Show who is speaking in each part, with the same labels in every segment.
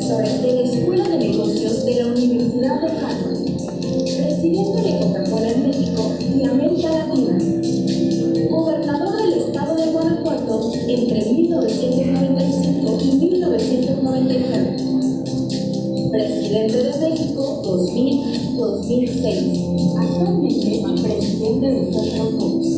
Speaker 1: profesores de la Escuela de Negocios de la Universidad de Harvard, presidente de Coca-Cola en México y América Latina, gobernador del estado de Guanajuato entre 1995 y 1999, presidente de México 2000-2006, actualmente presidente de Social Foods.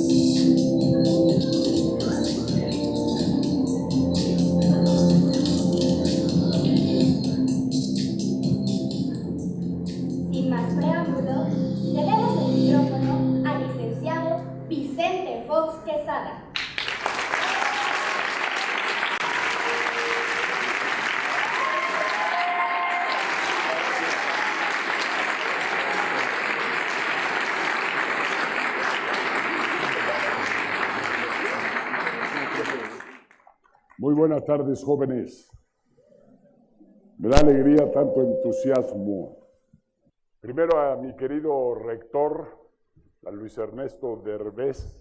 Speaker 2: Sin más preámbulos, cedemos el micrófono al licenciado Vicente Fox Quesada.
Speaker 3: Muy buenas tardes, jóvenes. Me da alegría tanto entusiasmo. Primero a mi querido rector, a Luis Ernesto Derbez,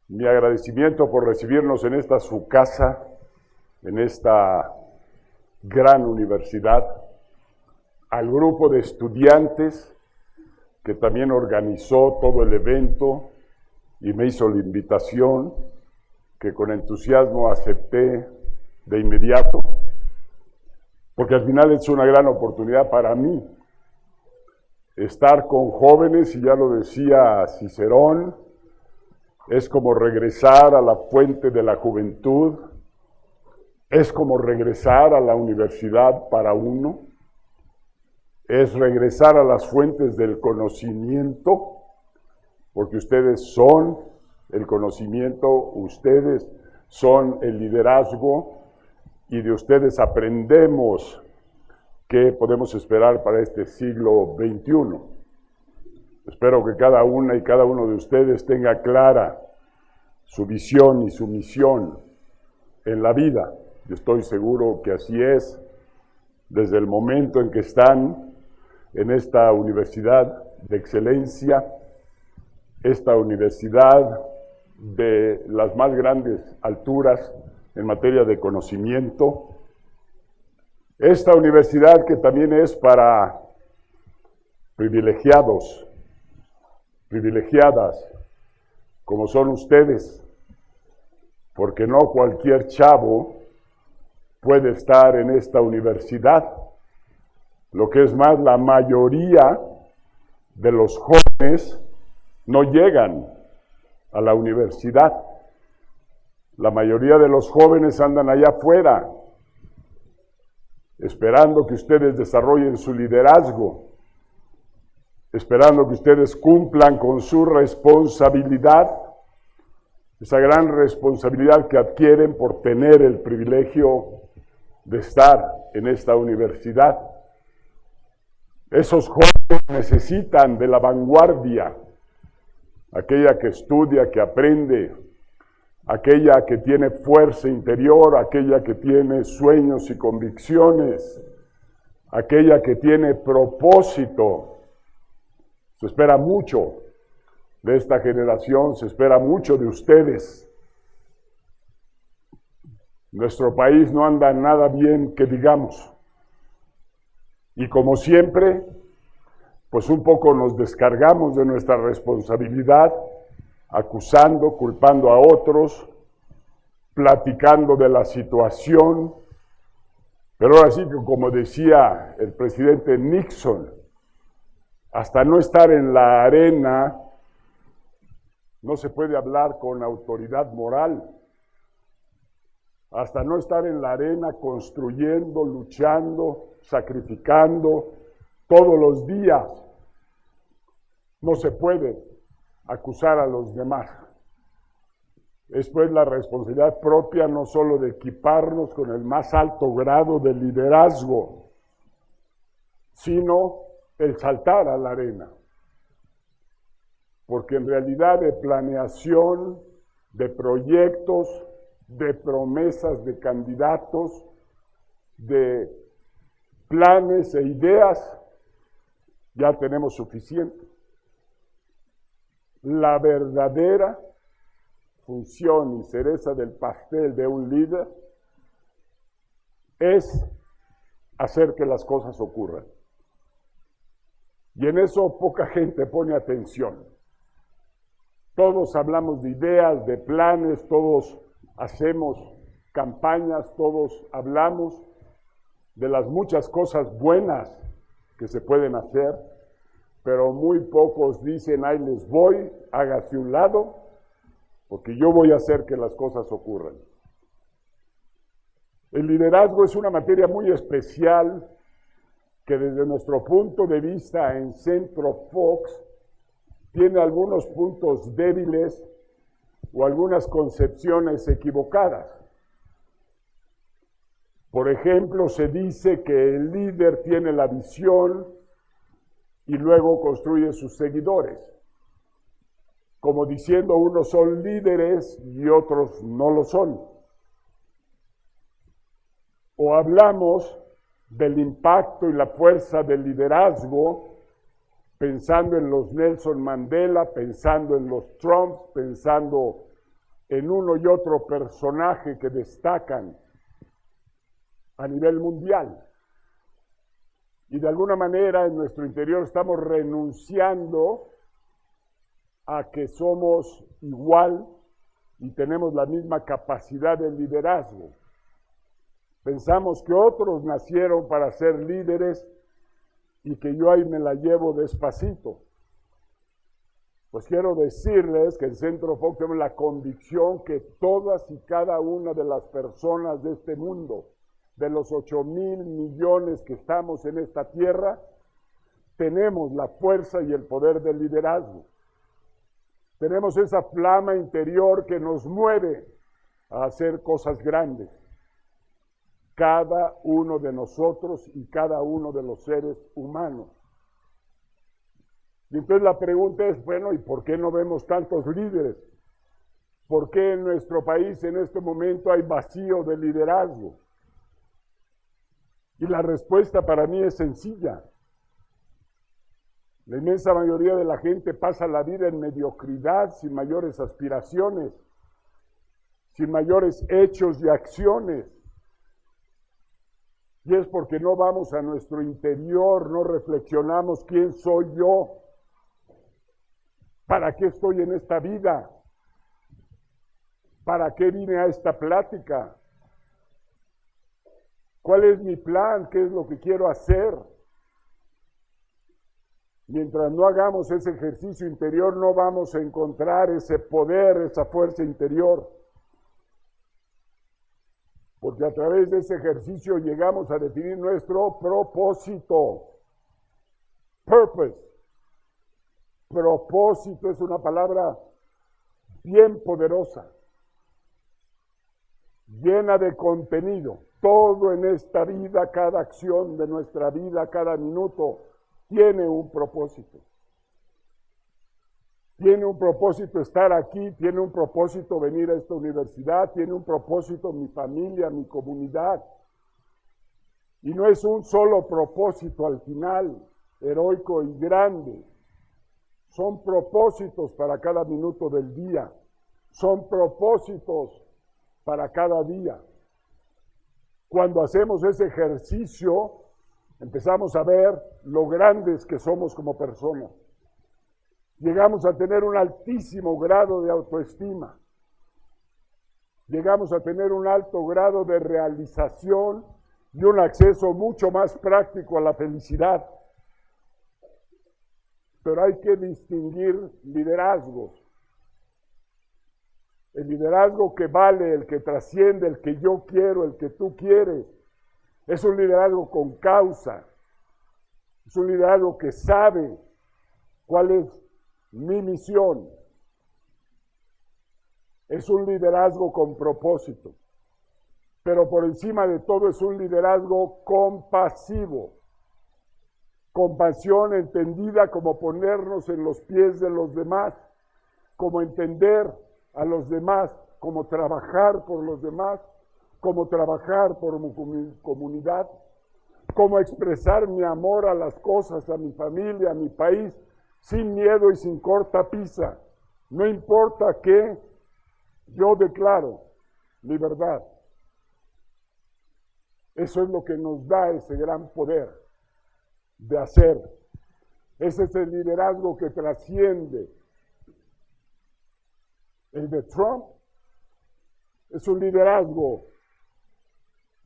Speaker 3: mi agradecimiento por recibirnos en esta su casa, en esta gran universidad, al grupo de estudiantes que también organizó todo el evento y me hizo la invitación, que con entusiasmo acepté de inmediato, porque al final es una gran oportunidad para mí estar con jóvenes, y ya lo decía Cicerón, es como regresar a la fuente de la juventud, es como regresar a la universidad para uno, es regresar a las fuentes del conocimiento, porque ustedes son el conocimiento, ustedes son el liderazgo, y de ustedes aprendemos qué podemos esperar para este siglo XXI. Espero que cada una y cada uno de ustedes tenga clara su visión y su misión en la vida. Yo estoy seguro que así es desde el momento en que están en esta universidad de excelencia, esta universidad de las más grandes alturas en materia de conocimiento, esta universidad que también es para privilegiados, privilegiadas, como son ustedes, porque no cualquier chavo puede estar en esta universidad. Lo que es más, la mayoría de los jóvenes no llegan a la universidad. La mayoría de los jóvenes andan allá afuera, esperando que ustedes desarrollen su liderazgo, esperando que ustedes cumplan con su responsabilidad, esa gran responsabilidad que adquieren por tener el privilegio de estar en esta universidad. Esos jóvenes necesitan de la vanguardia, aquella que estudia, que aprende, aquella que tiene fuerza interior, aquella que tiene sueños y convicciones, aquella que tiene propósito. Se espera mucho de esta generación, se espera mucho de ustedes. Nuestro país no anda nada bien, que digamos. Y como siempre, pues un poco nos descargamos de nuestra responsabilidad, acusando, culpando a otros, platicando de la situación. Pero ahora sí que, como decía el presidente Nixon, hasta no estar en la arena, no se puede hablar con autoridad moral. Hasta no estar en la arena construyendo, luchando, sacrificando todos los días, no se puede acusar a los demás. Es pues la responsabilidad propia no solo de equiparnos con el más alto grado de liderazgo, sino el saltar a la arena. Porque en realidad de planeación, de proyectos, de promesas de candidatos, de planes e ideas, ya tenemos suficiente. La verdadera función y cereza del pastel de un líder es hacer que las cosas ocurran. Y en eso poca gente pone atención. Todos hablamos de ideas, de planes, todos hacemos campañas, todos hablamos de las muchas cosas buenas que se pueden hacer, pero muy pocos dicen, ahí les voy, hágase un lado, porque yo voy a hacer que las cosas ocurran. El liderazgo es una materia muy especial que desde nuestro punto de vista en Centro Fox tiene algunos puntos débiles o algunas concepciones equivocadas. Por ejemplo, se dice que el líder tiene la visión y luego construye sus seguidores, como diciendo unos son líderes y otros no lo son. O hablamos del impacto y la fuerza del liderazgo, pensando en los Nelson Mandela, pensando en los Trump, pensando en uno y otro personaje que destacan a nivel mundial. Y de alguna manera en nuestro interior estamos renunciando a que somos igual y tenemos la misma capacidad de liderazgo. Pensamos que otros nacieron para ser líderes y que yo ahí me la llevo despacito. Pues quiero decirles que en Centro Fox tenemos la convicción que todas y cada una de las personas de este mundo, de los 8,000 millones que estamos en esta tierra, tenemos la fuerza y el poder del liderazgo. Tenemos esa flama interior que nos mueve a hacer cosas grandes. Cada uno de nosotros y cada uno de los seres humanos. Y entonces la pregunta es, bueno, ¿y por qué no vemos tantos líderes? ¿Por qué en nuestro país en este momento hay vacío de liderazgo? Y la respuesta para mí es sencilla. La inmensa mayoría de la gente pasa la vida en mediocridad, sin mayores aspiraciones, sin mayores hechos y acciones. Y es porque no vamos a nuestro interior, no reflexionamos quién soy yo, para qué estoy en esta vida, para qué vine a esta plática, cuál es mi plan, qué es lo que quiero hacer. Mientras no hagamos ese ejercicio interior, no vamos a encontrar ese poder, esa fuerza interior. Porque a través de ese ejercicio llegamos a definir nuestro propósito. Purpose. Propósito es una palabra bien poderosa, llena de contenido. Todo en esta vida, cada acción de nuestra vida, cada minuto, tiene un propósito. Tiene un propósito estar aquí, tiene un propósito venir a esta universidad, tiene un propósito mi familia, mi comunidad. Y no es un solo propósito al final, heroico y grande. Son propósitos para cada minuto del día. Son propósitos para cada día. Cuando hacemos ese ejercicio, empezamos a ver lo grandes que somos como personas. Llegamos a tener un altísimo grado de autoestima. Llegamos a tener un alto grado de realización y un acceso mucho más práctico a la felicidad. Pero hay que distinguir liderazgos. El liderazgo que vale, el que trasciende, el que yo quiero, el que tú quieres, es un liderazgo con causa. Es un liderazgo que sabe cuál es mi misión. Es un liderazgo con propósito. Pero por encima de todo es un liderazgo compasivo. Compasión entendida como ponernos en los pies de los demás, como entender a los demás, como trabajar por los demás, como trabajar por mi comunidad, como expresar mi amor a las cosas, a mi familia, a mi país, sin miedo y sin cortapisa. No importa qué, yo declaro libertad. Eso es lo que nos da ese gran poder de hacer. Ese es el liderazgo que trasciende. El de Trump es un liderazgo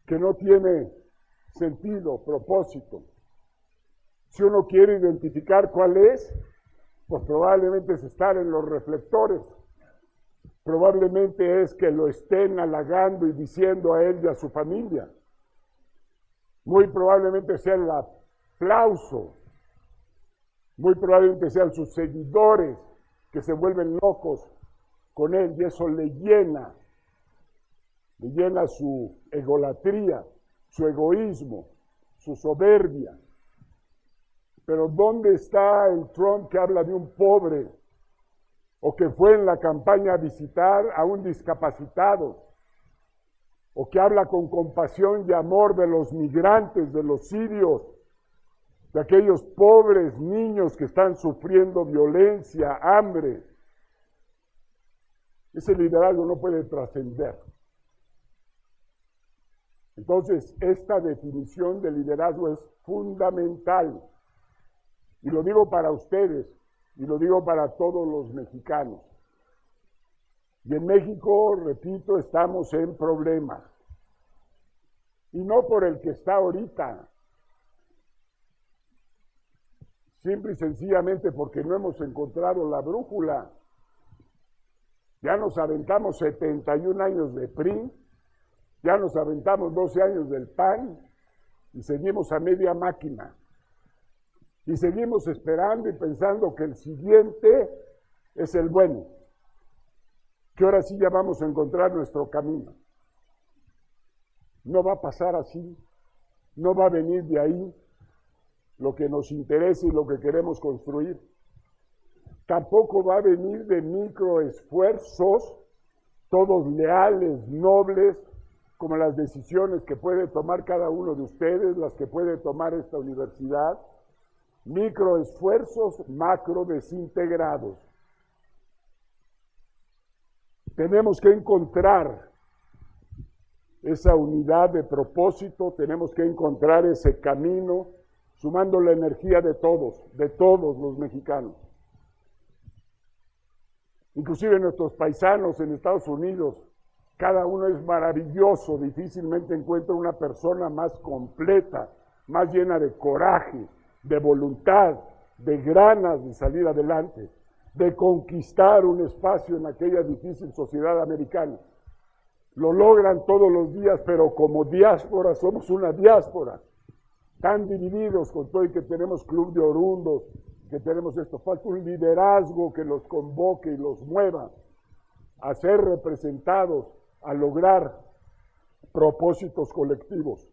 Speaker 3: que no tiene sentido, propósito. Si uno quiere identificar cuál es, pues probablemente es estar en los reflectores. Probablemente es que lo estén halagando y diciendo a él y a su familia. Muy probablemente sea el aplauso. Muy probablemente sean sus seguidores que se vuelven locos con él y eso le llena su egolatría, su egoísmo, su soberbia. Pero ¿dónde está el Trump que habla de un pobre o que fue en la campaña a visitar a un discapacitado o que habla con compasión y amor de los migrantes, de los sirios, de aquellos pobres niños que están sufriendo violencia, hambre? Ese liderazgo no puede trascender. Entonces, esta definición de liderazgo es fundamental. Y lo digo para ustedes, y lo digo para todos los mexicanos. Y en México, repito, estamos en problemas. Y no por el que está ahorita. Simple y sencillamente porque no hemos encontrado la brújula. Ya nos aventamos 71 años de PRI, ya nos aventamos 12 años del PAN y seguimos a media máquina. Y seguimos esperando y pensando que el siguiente es el bueno, que ahora sí ya vamos a encontrar nuestro camino. No va a pasar así, no va a venir de ahí lo que nos interesa y lo que queremos construir. Tampoco va a venir de microesfuerzos, todos leales, nobles, como las decisiones que puede tomar cada uno de ustedes, las que puede tomar esta universidad. Microesfuerzos macro desintegrados. Tenemos que encontrar esa unidad de propósito, tenemos que encontrar ese camino, sumando la energía de todos los mexicanos. Inclusive nuestros paisanos en Estados Unidos, cada uno es maravilloso, difícilmente encuentra una persona más completa, más llena de coraje, de voluntad, de ganas de salir adelante, de conquistar un espacio en aquella difícil sociedad americana. Lo logran todos los días, pero como diáspora somos una diáspora, tan divididos con todo y que tenemos club de orundos, que tenemos esto. Falta un liderazgo que los convoque y los mueva a ser representados, a lograr propósitos colectivos.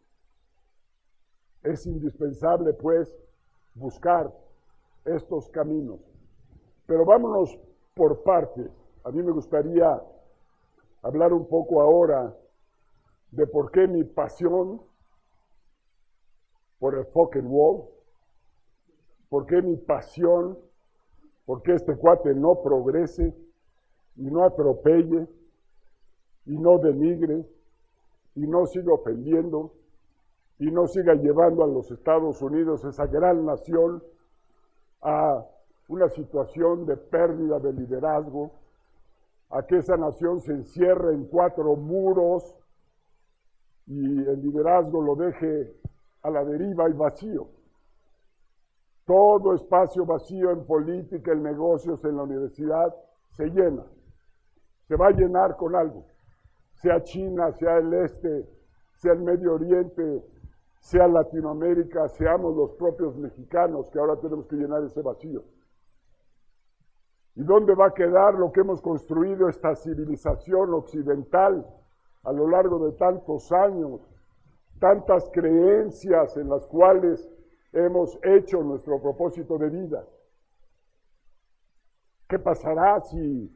Speaker 3: Es indispensable, pues, buscar estos caminos. Pero vámonos por partes. A mí me gustaría hablar un poco ahora de por qué mi pasión por el fucking wall, por qué mi pasión, por qué este cuate no progrese y no atropelle y no denigre y no siga ofendiendo y no siga llevando a los Estados Unidos, esa gran nación, a una situación de pérdida de liderazgo, a que esa nación se encierre en 4 muros y el liderazgo lo deje a la deriva y vacío. Todo espacio vacío en política, en negocios, en la universidad, se llena. Se va a llenar con algo. Sea China, sea el este, sea el Medio Oriente, sea Latinoamérica, seamos los propios mexicanos que ahora tenemos que llenar ese vacío. ¿Y dónde va a quedar lo que hemos construido esta civilización occidental a lo largo de tantos años? Tantas creencias en las cuales hemos hecho nuestro propósito de vida. ¿Qué pasará si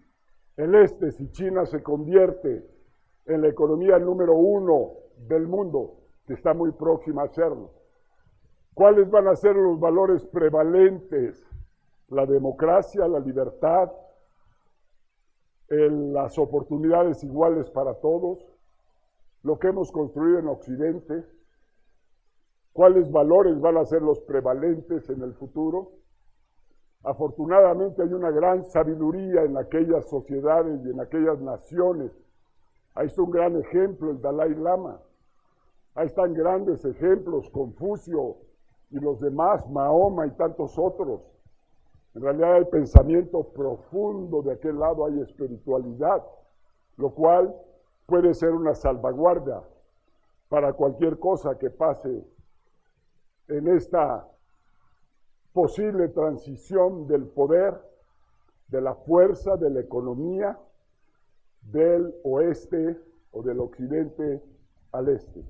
Speaker 3: el este, si China se convierte en la economía número 1 del mundo, que está muy próxima a serlo? ¿Cuáles van a ser los valores prevalentes? La democracia, la libertad, las oportunidades iguales para todos, lo que hemos construido en Occidente, cuáles valores van a ser los prevalentes en el futuro. Afortunadamente hay una gran sabiduría en aquellas sociedades y en aquellas naciones. Ahí está un gran ejemplo, el Dalai Lama. Ahí están grandes ejemplos, Confucio y los demás, Mahoma y tantos otros. En realidad hay pensamiento profundo de aquel lado, hay espiritualidad, lo cual puede ser una salvaguardia para cualquier cosa que pase en esta posible transición del poder, de la fuerza, de la economía, del oeste o del occidente al este.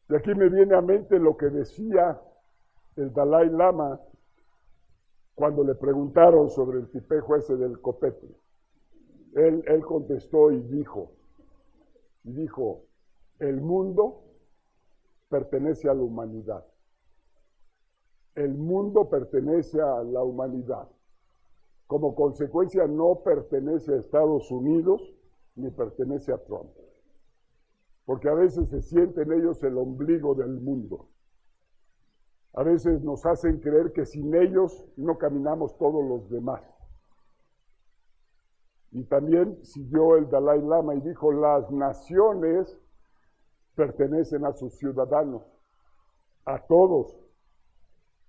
Speaker 3: Y aquí me viene a mente lo que decía el Dalai Lama cuando le preguntaron sobre el tipejo ese del copete. Él contestó y dijo, el mundo pertenece a la humanidad. El mundo pertenece a la humanidad. Como consecuencia no pertenece a Estados Unidos ni pertenece a Trump. Porque a veces se sienten ellos el ombligo del mundo. A veces nos hacen creer que sin ellos no caminamos todos los demás. Y también siguió el Dalai Lama y dijo, las naciones pertenecen a sus ciudadanos, a todos,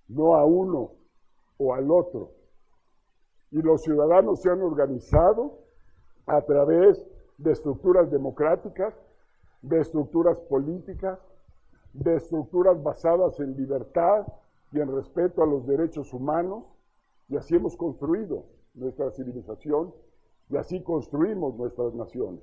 Speaker 3: no a uno o al otro. Y los ciudadanos se han organizado a través de estructuras democráticas, de estructuras políticas, de estructuras basadas en libertad y en respeto a los derechos humanos, y así hemos construido nuestra civilización y así construimos nuestras naciones.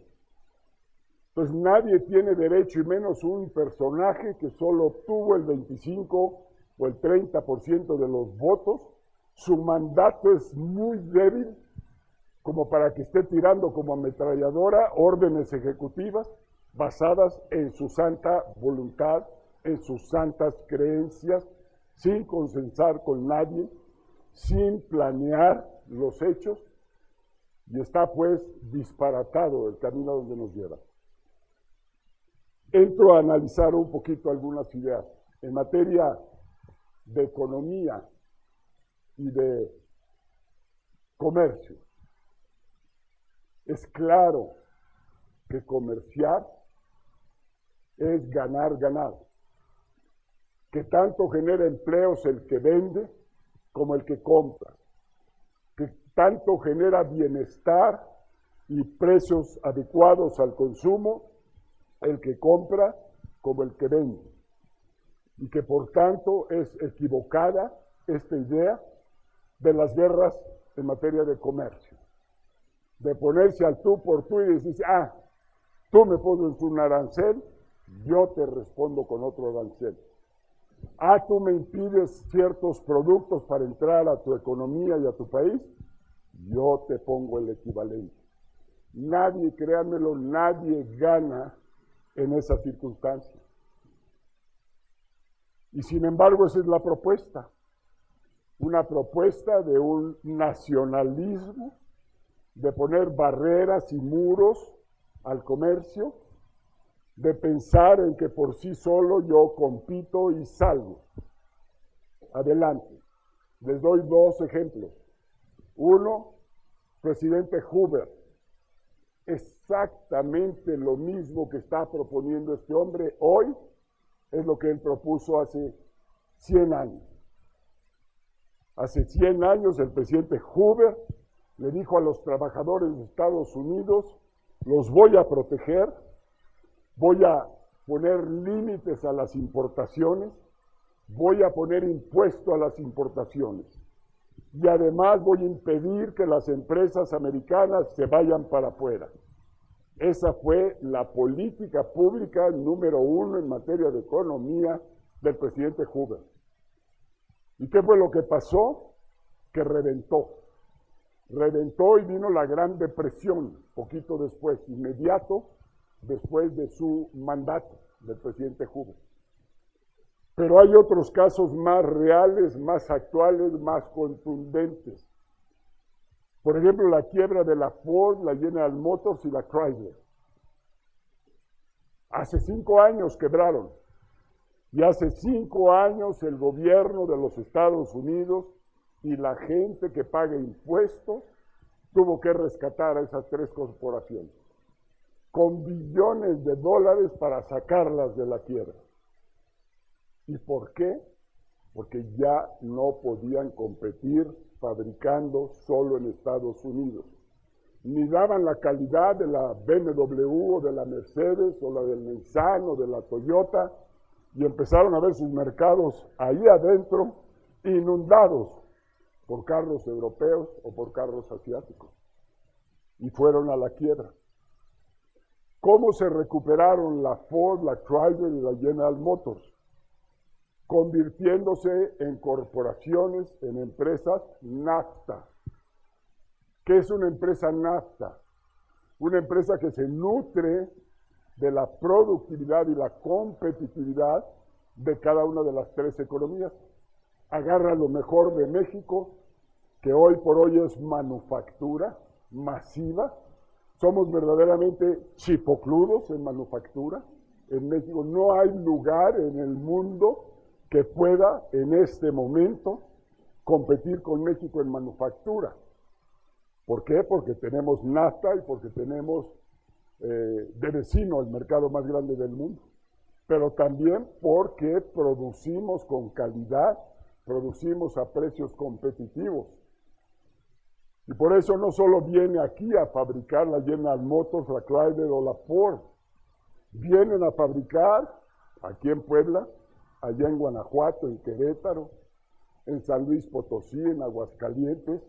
Speaker 3: Entonces nadie tiene derecho, y menos un personaje que solo obtuvo el 25 o el 30% de los votos. Su mandato es muy débil como para que esté tirando como ametralladora órdenes ejecutivas basadas en su santa voluntad, en sus santas creencias, sin consensar con nadie, sin planear los hechos, y está pues disparatado el camino a donde nos lleva. Entro a analizar un poquito algunas ideas. En materia de economía y de comercio, es claro que comerciar es ganar, ganar. Que tanto genera empleos el que vende como el que compra. Que tanto genera bienestar y precios adecuados al consumo el que compra como el que vende. Y que por tanto es equivocada esta idea de las guerras en materia de comercio. De ponerse al tú por tú y decir, tú me pones un arancel, yo te respondo con otro arancel. Tú me impides ciertos productos para entrar a tu economía y a tu país, yo te pongo el equivalente. Nadie, créanmelo, nadie gana en esa circunstancia. Y sin embargo, esa es la propuesta. Una propuesta de un nacionalismo, de poner barreras y muros al comercio, de pensar en que por sí solo yo compito y salgo. Adelante. Les doy dos ejemplos. Uno, presidente Hoover. Exactamente lo mismo que está proponiendo este hombre hoy es lo que él propuso hace 100 años. Hace 100 años el presidente Hoover le dijo a los trabajadores de Estados Unidos, los voy a proteger, voy a poner límites a las importaciones, voy a poner impuesto a las importaciones y además voy a impedir que las empresas americanas se vayan para afuera. Esa fue la política pública número 1 en materia de economía del presidente Hoover. ¿Y qué fue lo que pasó? Que reventó. Reventó y vino la Gran Depresión, poquito después, inmediato después de su mandato del presidente Hoover. Pero hay otros casos más reales, más actuales, más contundentes. Por ejemplo, la quiebra de la Ford, la General Motors y la Chrysler. Hace 5 años quebraron. Y hace 5 años el gobierno de los Estados Unidos y la gente que paga impuestos tuvo que rescatar a esas 3 corporaciones con billones de dólares para sacarlas de la quiebra. ¿Y por qué? Porque ya no podían competir fabricando solo en Estados Unidos. Ni daban la calidad de la BMW o de la Mercedes o la del Nissan o de la Toyota, y empezaron a ver sus mercados ahí adentro inundados por carros europeos o por carros asiáticos. Y fueron a la quiebra. ¿Cómo se recuperaron la Ford, la Chrysler y la General Motors? Convirtiéndose en corporaciones, en empresas NAFTA. ¿Qué es una empresa NAFTA? Una empresa que se nutre de la productividad y la competitividad de cada una de las 3 economías. Agarra lo mejor de México, que hoy por hoy es manufactura masiva. Somos verdaderamente chipocludos en manufactura. En México no hay lugar en el mundo que pueda en este momento competir con México en manufactura. ¿Por qué? Porque tenemos NAFTA y porque tenemos de vecino el mercado más grande del mundo. Pero también porque producimos con calidad, producimos a precios competitivos. Y por eso no solo viene aquí a fabricar la General Motors, la Chrysler o la Ford. Vienen a fabricar aquí en Puebla, allá en Guanajuato, en Querétaro, en San Luis Potosí, en Aguascalientes,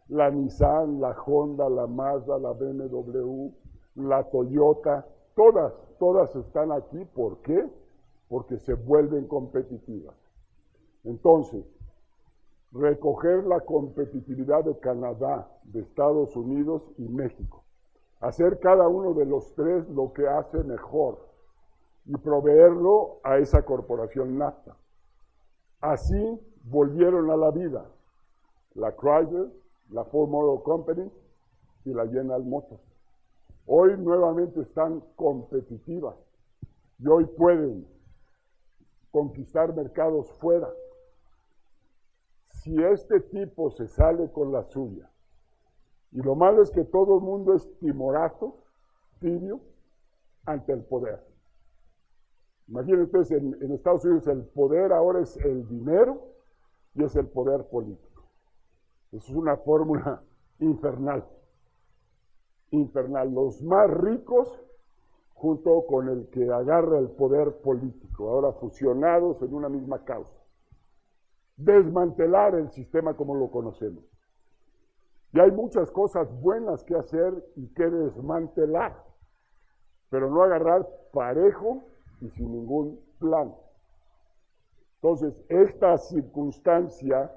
Speaker 3: la Nissan, la Honda, la Mazda, la BMW, la Toyota, todas están aquí. ¿Por qué? Porque se vuelven competitivas. Entonces, recoger la competitividad de Canadá, de Estados Unidos y México, hacer cada uno de los 3 lo que hace mejor y proveerlo a esa corporación NAFTA. Así volvieron a la vida la Chrysler, la Ford Motor Company y la General Motors. Hoy nuevamente están competitivas y hoy pueden conquistar mercados fuera. Si este tipo se sale con la suya, y lo malo es que todo el mundo es timorato, tibio, ante el poder. Imaginen ustedes, en Estados Unidos el poder ahora es el dinero y es el poder político. Eso es una fórmula infernal. Infernal. Los más ricos junto con el que agarra el poder político, ahora fusionados en una misma causa. Desmantelar el sistema como lo conocemos. Y hay muchas cosas buenas que hacer y que desmantelar, pero no agarrar parejo y sin ningún plan. Entonces, esta circunstancia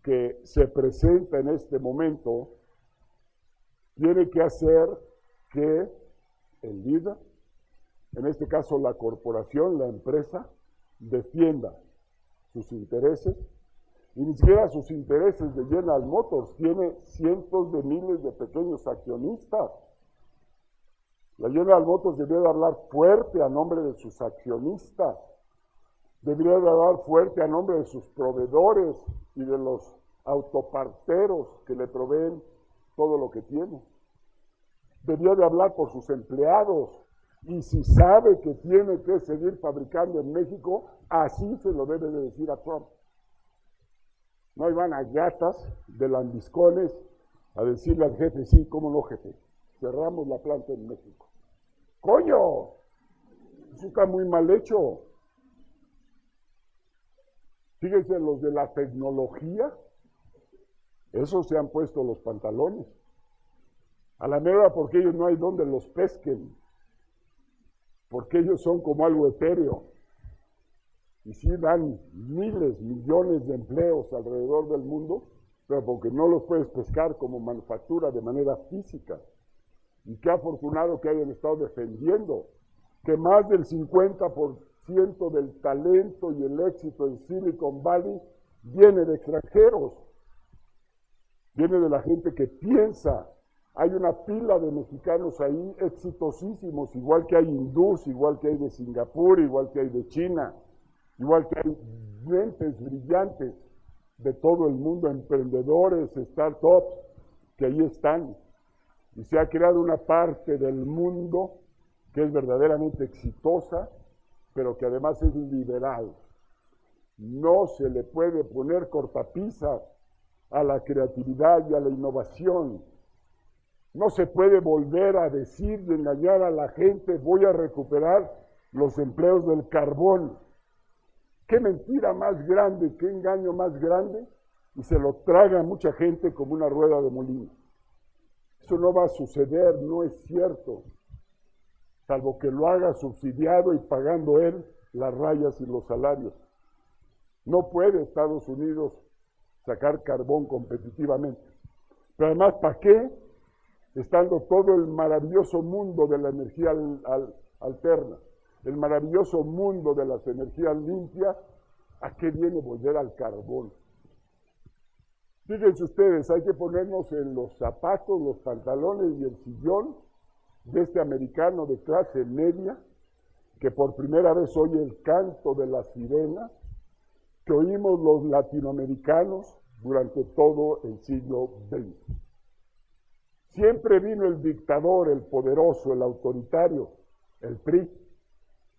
Speaker 3: que se presenta en este momento tiene que hacer que el líder, en este caso la corporación, la empresa, defienda sus intereses, y ni siquiera sus intereses de General Motors, tiene cientos de miles de pequeños accionistas. La General Motors debería de hablar fuerte a nombre de sus accionistas, debería de hablar fuerte a nombre de sus proveedores y de los autoparteros que le proveen todo lo que tiene. Debería de hablar por sus empleados, y si sabe que tiene que seguir fabricando en México, así se lo debe de decir a Trump. No iban a gatas de lambiscones a decirle al jefe, sí, cómo no, jefe, cerramos la planta en México. ¡Coño! Eso está muy mal hecho. Fíjense, los de la tecnología, esos se han puesto los pantalones. A la mera porque ellos no hay donde los pesquen, porque ellos son como algo etéreo. Y sí dan miles, millones de empleos alrededor del mundo, pero porque no los puedes pescar como manufactura de manera física. Y qué afortunado que hayan estado defendiendo que más del 50% del talento y el éxito en Silicon Valley viene de extranjeros, viene de la gente que piensa. Hay una pila de mexicanos ahí exitosísimos, igual que hay hindús, igual que hay de Singapur, igual que hay de China, igual que hay mentes brillantes de todo el mundo, emprendedores, startups, que ahí están. Y se ha creado una parte del mundo que es verdaderamente exitosa, pero que además es liberal. No se le puede poner cortapisa a la creatividad y a la innovación. No se puede volver a decir y engañar a la gente, voy a recuperar los empleos del carbón. ¿Qué mentira más grande, qué engaño más grande? Y se lo traga a mucha gente como una rueda de molino. Eso no va a suceder, no es cierto, salvo que lo haga subsidiado y pagando él las rayas y los salarios. No puede Estados Unidos sacar carbón competitivamente. Pero además, ¿para qué? Estando todo el maravilloso mundo de la energía alterna, el maravilloso mundo de las energías limpias, ¿a qué viene volver al carbón? Fíjense ustedes, hay que ponernos en los zapatos, los pantalones y el sillón de este americano de clase media, que por primera vez oye el canto de la sirena, que oímos los latinoamericanos durante todo el siglo XX. Siempre vino el dictador, el poderoso, el autoritario, el PRI,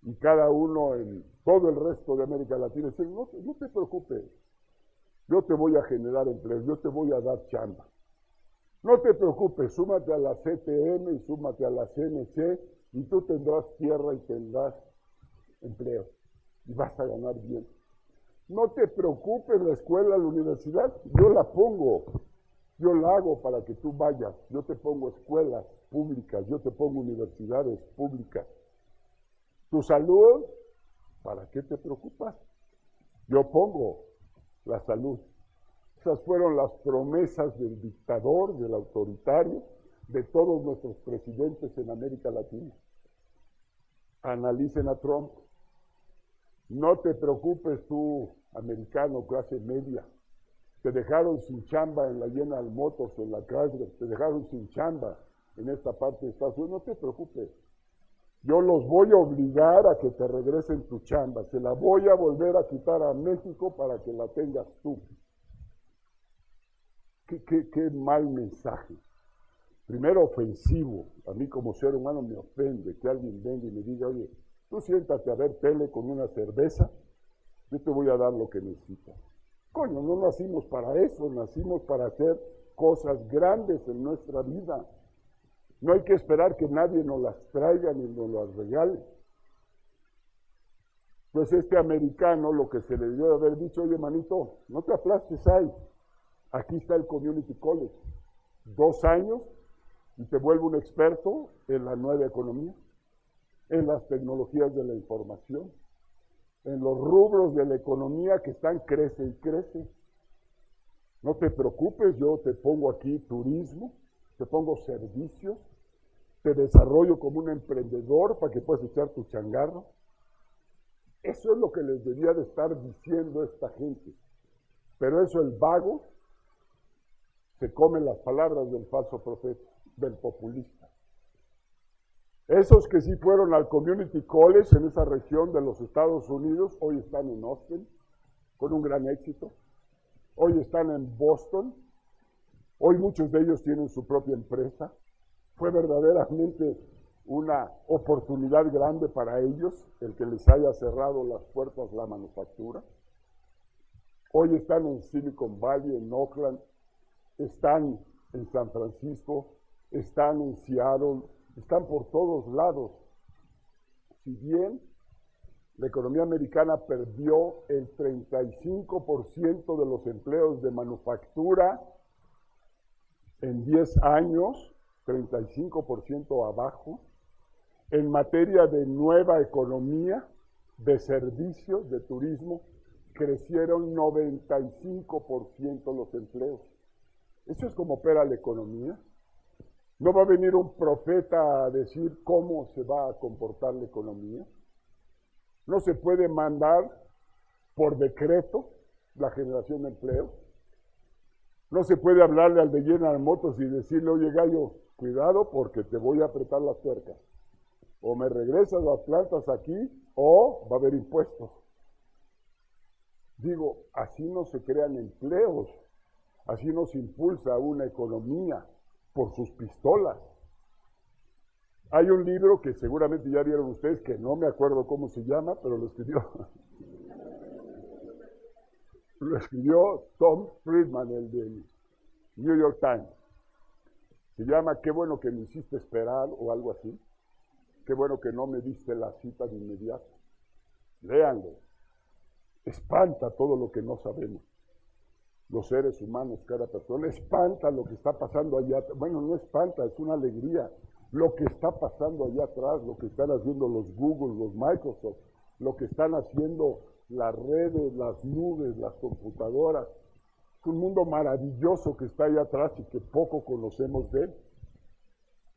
Speaker 3: y cada uno en todo el resto de América Latina dice, no te preocupes, yo te voy a generar empleo, yo te voy a dar chamba. No te preocupes, súmate a la CTM y súmate a la CNC y tú tendrás tierra y tendrás empleo y vas a ganar bien. No te preocupes, la escuela, la universidad, yo la pongo, yo la hago para que tú vayas, yo te pongo escuelas públicas, yo te pongo universidades públicas. Tu salud, ¿para qué te preocupas? Yo pongo la salud. Esas fueron las promesas del dictador, del autoritario, de todos nuestros presidentes en América Latina. Analicen a Trump. No te preocupes tú, americano, clase media. Te dejaron sin chamba en la General Motors, en la Chrysler, te dejaron sin chamba en esta parte de Estados Unidos. No te preocupes. Yo los voy a obligar a que te regresen tu chamba. Se la voy a volver a quitar a México para que la tengas tú. Qué mal mensaje. Primero, ofensivo. A mí como ser humano me ofende que alguien venga y me diga, oye, tú siéntate a ver tele con una cerveza, yo te voy a dar lo que necesitas. Coño, no nacimos para eso, nacimos para hacer cosas grandes en nuestra vida. No hay que esperar que nadie nos las traiga ni nos las regale. Pues este americano lo que se le dio de haber dicho, oye manito, no te aplastes ahí. Aquí está el Community College. 2 años y te vuelvo un experto en la nueva economía, en las tecnologías de la información, en los rubros de la economía que están crece y crece. No te preocupes, yo te pongo aquí turismo, te pongo servicios, te desarrollo como un emprendedor para que puedas echar tu changarro. Eso es lo que les debía de estar diciendo esta gente. Pero eso el vago se come las palabras del falso profeta, del populista. Esos que sí fueron al Community College en esa región de los Estados Unidos, hoy están en Austin con un gran éxito. Hoy están en Boston. Hoy muchos de ellos tienen su propia empresa. Fue verdaderamente una oportunidad grande para ellos el que les haya cerrado las puertas la manufactura. Hoy están en Silicon Valley, en Oakland, están en San Francisco, están en Seattle, están por todos lados. Si bien la economía americana perdió el 35% de los empleos de manufactura en 10 años, 35% abajo, en materia de nueva economía, de servicios, de turismo, crecieron 95% los empleos. Eso es como opera la economía. No va a venir un profeta a decir cómo se va a comportar la economía. No se puede mandar por decreto la generación de empleo. No se puede hablarle al de General Motors y decirle, oye gallo, cuidado porque te voy a apretar las tuercas. O me regresas las plantas aquí o va a haber impuestos. Digo, así no se crean empleos, así no se impulsa una economía por sus pistolas. Hay un libro que seguramente ya vieron ustedes, que no me acuerdo cómo se llama, pero lo escribió Tom Friedman, el del New York Times. Se llama "Qué bueno que me hiciste esperar", o algo así. Qué bueno que no me diste la cita de inmediato. Léanlo. Espanta todo lo que no sabemos. Los seres humanos, cada persona, espanta lo que está pasando allá. Bueno, no espanta, es una alegría. Lo que está pasando allá atrás, lo que están haciendo los Google, los Microsoft, lo que están haciendo las redes, las nubes, las computadoras. Es un mundo maravilloso que está allá atrás y que poco conocemos de él.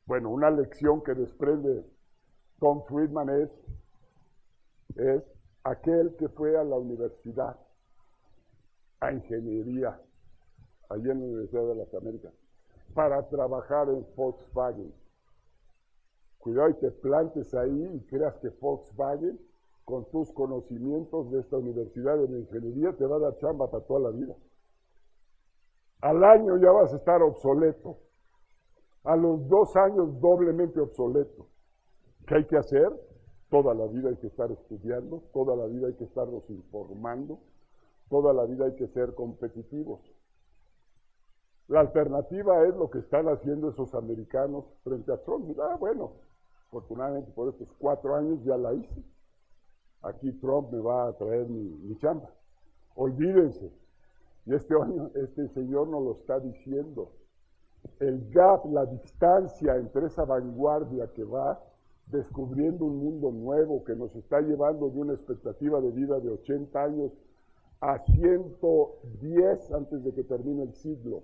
Speaker 3: Bueno, una lección que desprende Tom Friedman es aquel que fue a la universidad, a ingeniería, allí en la Universidad de las Américas, para trabajar en Volkswagen. Cuidado y te plantes ahí y creas que Volkswagen, con tus conocimientos de esta universidad de ingeniería, te va a dar chamba para toda la vida. Al año ya vas a estar obsoleto. A los 2 años doblemente obsoleto. ¿Qué hay que hacer? Toda la vida hay que estar estudiando, toda la vida hay que estarnos informando, toda la vida hay que ser competitivos. La alternativa es lo que están haciendo esos americanos frente a Trump. Bueno, afortunadamente por estos 4 años ya la hice. Aquí Trump me va a traer mi chamba. Olvídense. Y este señor nos lo está diciendo. El gap, la distancia entre esa vanguardia que va descubriendo un mundo nuevo que nos está llevando de una expectativa de vida de 80 años a 110 antes de que termine el siglo.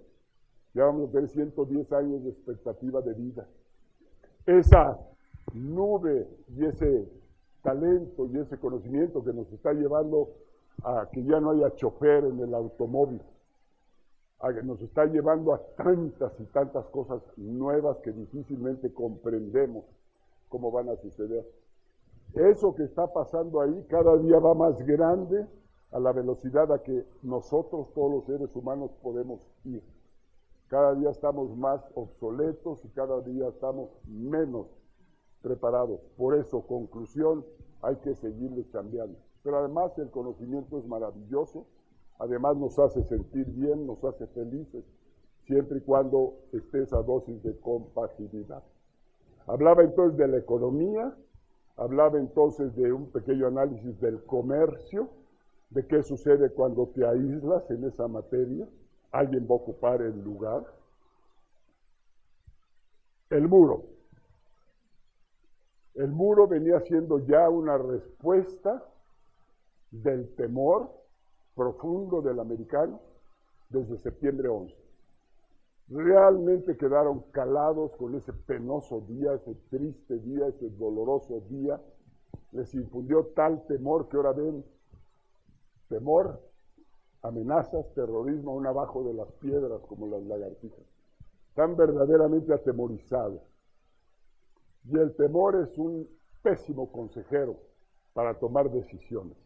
Speaker 3: Ya vamos a tener 110 años de expectativa de vida. Esa nube y ese talento y ese conocimiento que nos está llevando a que ya no haya chofer en el automóvil, a que nos está llevando a tantas y tantas cosas nuevas que difícilmente comprendemos cómo van a suceder. Eso que está pasando ahí cada día va más grande a la velocidad a que nosotros, todos los seres humanos, podemos ir. Cada día estamos más obsoletos y cada día estamos menos preparados. Por eso, conclusión, hay que seguirle cambiando. Pero además el conocimiento es maravilloso, además nos hace sentir bien, nos hace felices, siempre y cuando esté esa dosis de compatibilidad. Hablaba entonces de la economía, hablaba entonces de un pequeño análisis del comercio, de qué sucede cuando te aíslas en esa materia, alguien va a ocupar el lugar. El muro. El muro venía siendo ya una respuesta del temor profundo del americano desde septiembre 11. Realmente quedaron calados con ese penoso día, ese triste día, ese doloroso día. Les infundió tal temor que ahora ven temor, amenazas, terrorismo aún abajo de las piedras como las lagartijas. Están verdaderamente atemorizados. Y el temor es un pésimo consejero para tomar decisiones.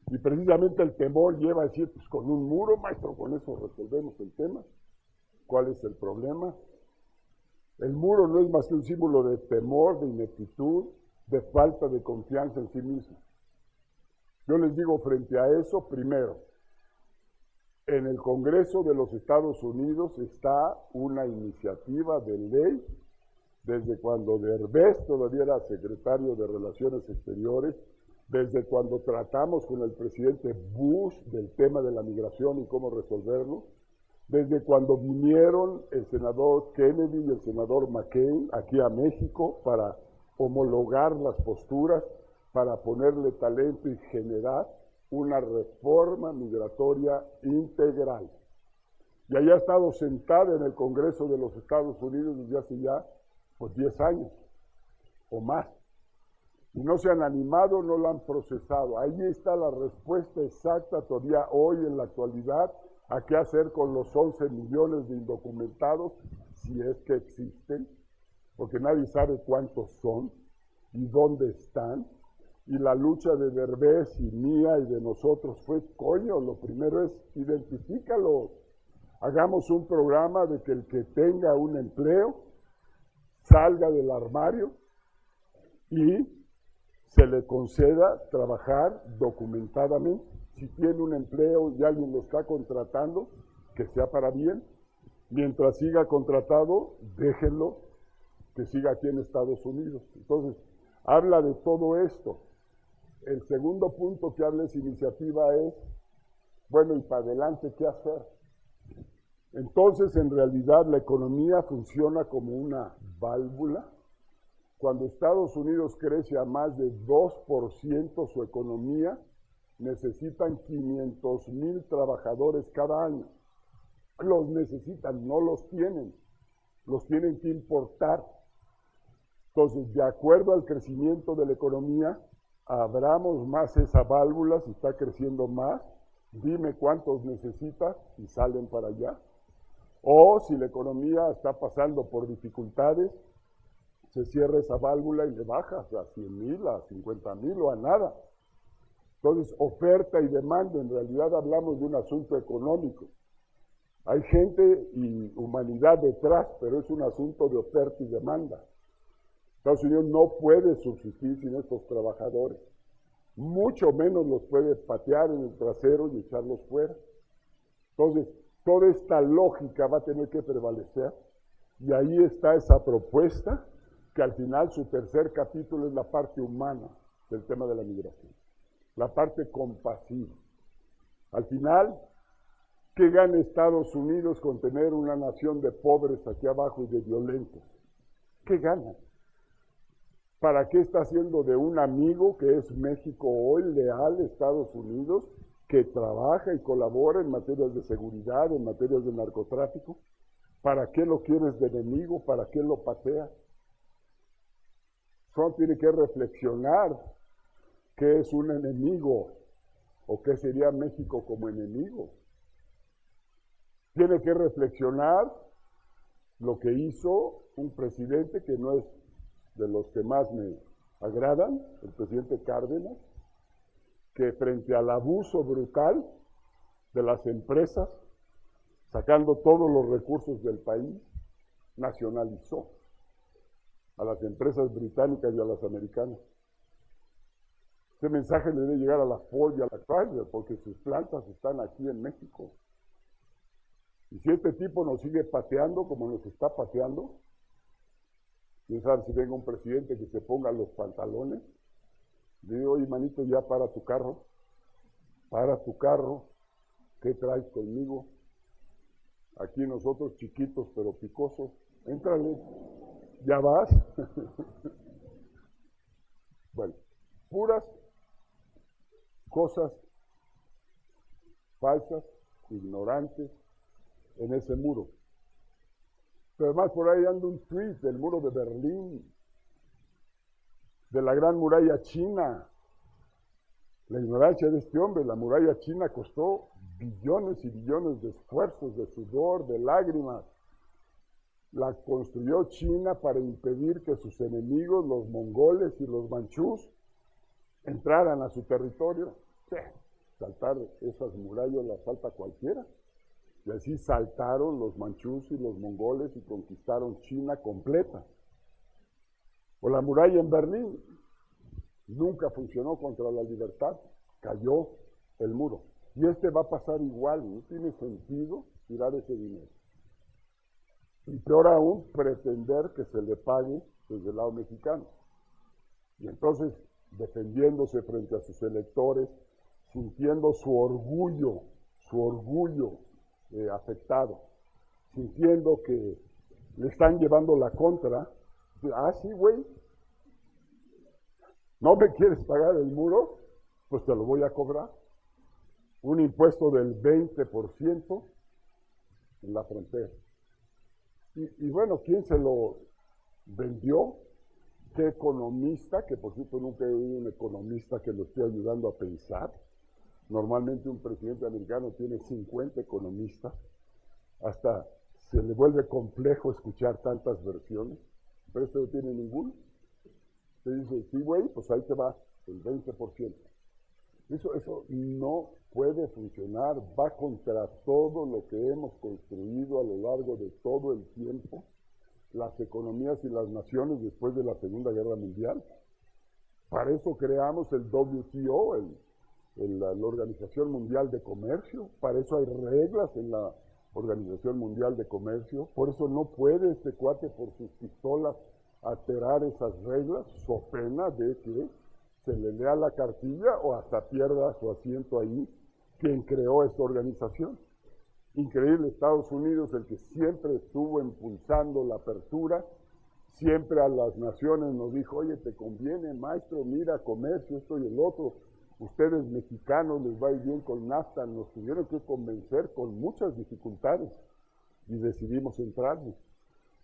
Speaker 3: Y precisamente el temor lleva a decir, pues con un muro, maestro, con eso resolvemos el tema. ¿Cuál es el problema? El muro no es más que un símbolo de temor, de ineptitud, de falta de confianza en sí mismo. Yo les digo frente a eso, primero, en el Congreso de los Estados Unidos está una iniciativa de ley, desde cuando Derbez todavía era secretario de Relaciones Exteriores, desde cuando tratamos con el presidente Bush del tema de la migración y cómo resolverlo, desde cuando vinieron el senador Kennedy y el senador McCain aquí a México para homologar las posturas, para ponerle talento y generar una reforma migratoria integral. Y allá ha estado sentada en el Congreso de los Estados Unidos desde hace ya 10 años o más. Y no se han animado, no la han procesado. Ahí está la respuesta exacta todavía hoy en la actualidad a qué hacer con los 11 millones de indocumentados, si es que existen, porque nadie sabe cuántos son y dónde están. Y la lucha de Derbez y mía y de nosotros fue, coño, lo primero es identifícalo. Hagamos un programa de que el que tenga un empleo salga del armario y se le conceda trabajar documentadamente. Si tiene un empleo y alguien lo está contratando, que sea para bien. Mientras siga contratado, déjenlo que siga aquí en Estados Unidos. Entonces, habla de todo esto. El segundo punto que habla esa iniciativa es, bueno, y para adelante, ¿qué hacer? Entonces, en realidad, la economía funciona como una válvula. Cuando Estados Unidos crece a más de 2% su economía, necesitan 500,000 trabajadores cada año. Los necesitan, no los tienen que importar. Entonces, de acuerdo al crecimiento de la economía, abramos más esa válvula, si está creciendo más, dime cuántos necesitas y salen para allá. O si la economía está pasando por dificultades, se cierra esa válvula y le bajas a 100,000, a 50,000 o a nada. Entonces, oferta y demanda, en realidad hablamos de un asunto económico. Hay gente y humanidad detrás, pero es un asunto de oferta y demanda. Estados Unidos no puede subsistir sin estos trabajadores. Mucho menos los puede patear en el trasero y echarlos fuera. Entonces, toda esta lógica va a tener que prevalecer. Y ahí está esa propuesta, que al final su tercer capítulo es la parte humana del tema de la migración. La parte compasiva. Al final, ¿qué gana Estados Unidos con tener una nación de pobres aquí abajo y de violentos? ¿Qué gana? ¿Para qué está haciendo de un amigo que es México hoy leal a Estados Unidos, que trabaja y colabora en materias de seguridad, en materias de narcotráfico? ¿Para qué lo quieres de enemigo? ¿Para qué lo pateas? Trump tiene que reflexionar qué es un enemigo o qué sería México como enemigo. Tiene que reflexionar lo que hizo un presidente que no es de los que más me agradan, el presidente Cárdenas, que frente al abuso brutal de las empresas, sacando todos los recursos del país, nacionalizó a las empresas británicas y a las americanas. Ese mensaje le debe llegar a la Ford y a la Chrysler, porque sus plantas están aquí en México. Y si este tipo nos sigue pateando como nos está pateando, quién sabe si venga un presidente que se ponga los pantalones, le digo, oye, manito, ya para tu carro, ¿qué traes conmigo? Aquí nosotros chiquitos pero picosos, éntrale, ¿ya vas? Bueno, puras cosas falsas, ignorantes, en ese muro. Pero además por ahí anda un tweet del muro de Berlín, de la gran muralla china. La ignorancia de este hombre, la muralla china costó billones y billones de esfuerzos, de sudor, de lágrimas. La construyó China para impedir que sus enemigos, los mongoles y los manchús, entraran a su territorio. Sí, saltar esas murallas las salta cualquiera. Y así saltaron los manchús y los mongoles y conquistaron China completa. O la muralla en Berlín nunca funcionó contra la libertad, cayó el muro. Y este va a pasar igual, no tiene sentido tirar ese dinero. Y peor aún, pretender que se le pague desde el lado mexicano. Y entonces, defendiéndose frente a sus electores, sintiendo su orgullo afectado, sintiendo que le están llevando la contra. Ah, sí, güey, ¿no me quieres pagar el muro? Pues te lo voy a cobrar. Un impuesto del 20% en la frontera. Y bueno, ¿quién se lo vendió? ¿Qué economista? Que por cierto nunca he oído un economista que lo esté ayudando a pensar. Normalmente un presidente americano tiene 50 economistas. Hasta se le vuelve complejo escuchar tantas versiones. Pero este no tiene ninguno. Te dice, sí, güey, pues ahí te va el 20%. Eso no puede funcionar, va contra todo lo que hemos construido a lo largo de todo el tiempo, las economías y las naciones después de la Segunda Guerra Mundial. Para eso creamos el WTO, la Organización Mundial de Comercio, para eso hay reglas en la Organización Mundial de Comercio, por eso no puede este cuate por sus pistolas alterar esas reglas, so pena de que se le lea la cartilla o hasta pierda su asiento ahí, quien creó esta organización. Increíble, Estados Unidos, el que siempre estuvo impulsando la apertura, siempre a las naciones nos dijo, oye, te conviene, maestro, mira, comercio, esto y el otro, ustedes mexicanos les va a ir bien con NAFTA, nos tuvieron que convencer con muchas dificultades y decidimos entrarnos.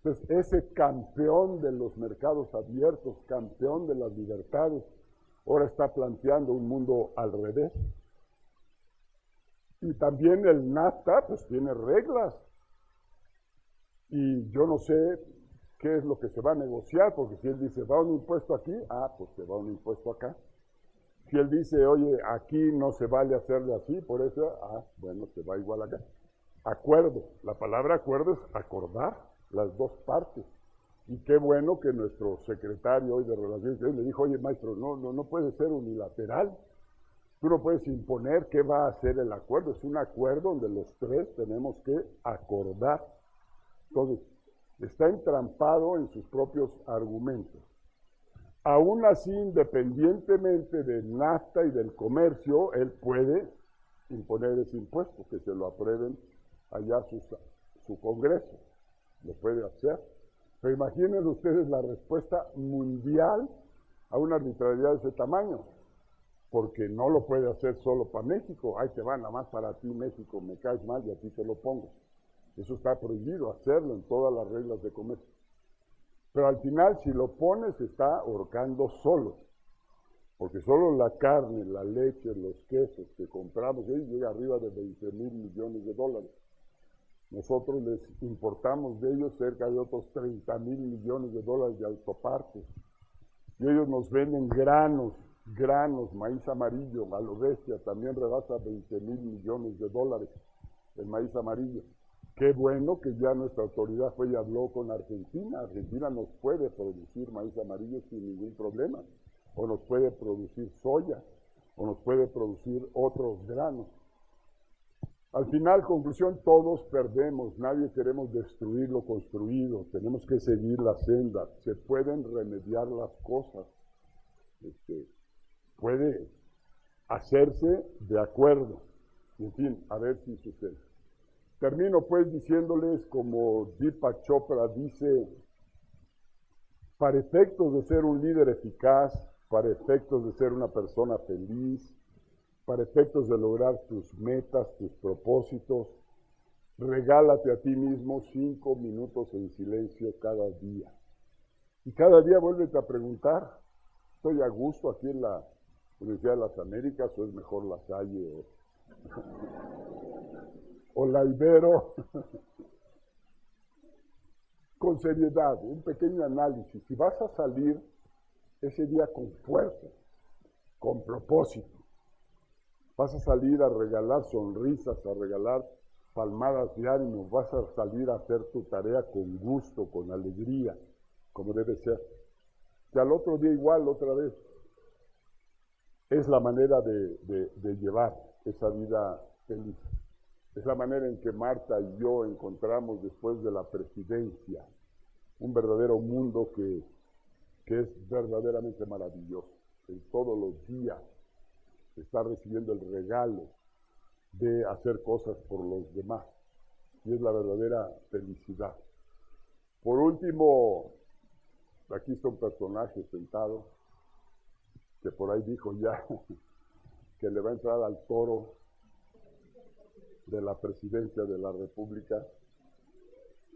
Speaker 3: Entonces, ese campeón de los mercados abiertos, campeón de las libertades, ahora está planteando un mundo al revés. Y también el NAFTA, pues tiene reglas. Y yo no sé qué es lo que se va a negociar, porque si él dice, va un impuesto aquí, pues se va un impuesto acá. Si él dice, oye, aquí no se vale hacerle así, por eso, bueno, se va igual acá. Acuerdo, la palabra acuerdo es acordar las dos partes. Y qué bueno que nuestro secretario hoy de Relaciones Exteriores le dijo, oye, maestro, no puede ser unilateral. Tú no puedes imponer qué va a hacer el acuerdo. Es un acuerdo donde los tres tenemos que acordar. Entonces, está entrampado en sus propios argumentos. Aún así, independientemente del NAFTA y del comercio, él puede imponer ese impuesto, que se lo aprueben allá su Congreso. Lo puede hacer. Pero imaginen ustedes la respuesta mundial a una arbitrariedad de ese tamaño, porque no lo puede hacer solo para México. Ahí te va, nada más para ti, México, me caes mal y a ti te lo pongo. Eso está prohibido hacerlo en todas las reglas de comercio. Pero al final, si lo pones, se está ahorcando solo, porque solo la carne, la leche, los quesos que compramos, llega arriba de 20 mil millones de dólares. Nosotros les importamos de ellos cerca de otros 30 mil millones de dólares de autopartes. Y ellos nos venden granos, maíz amarillo, a lo bestia, también rebasa 20 mil millones de dólares el maíz amarillo. Qué bueno que ya nuestra autoridad fue y habló con Argentina. Argentina nos puede producir maíz amarillo sin ningún problema, o nos puede producir soya, o nos puede producir otros granos. Al final, conclusión, todos perdemos, nadie queremos destruir lo construido, tenemos que seguir la senda, se pueden remediar las cosas, puede hacerse de acuerdo, en fin, a ver si sucede. Termino pues diciéndoles, como Deepak Chopra dice, para efectos de ser un líder eficaz, para efectos de ser una persona feliz, para efectos de lograr tus metas, tus propósitos, regálate a ti mismo 5 minutos en silencio cada día. Y cada día vuélvete a preguntar, ¿estoy a gusto aquí en la Universidad de las Américas o es mejor La Salle o la Ibero? Con seriedad, un pequeño análisis. Si vas a salir ese día con fuerza, con propósito, vas a salir a regalar sonrisas, a regalar palmadas de ánimo, vas a salir a hacer tu tarea con gusto, con alegría, como debe ser. Que al otro día igual, otra vez, es la manera de llevar esa vida feliz. Es la manera en que Marta y yo encontramos después de la presidencia un verdadero mundo que es verdaderamente maravilloso. En todos los días está recibiendo el regalo de hacer cosas por los demás. Y es la verdadera felicidad. Por último, aquí está un personaje sentado que por ahí dijo ya que le va a entrar al toro de la presidencia de la República.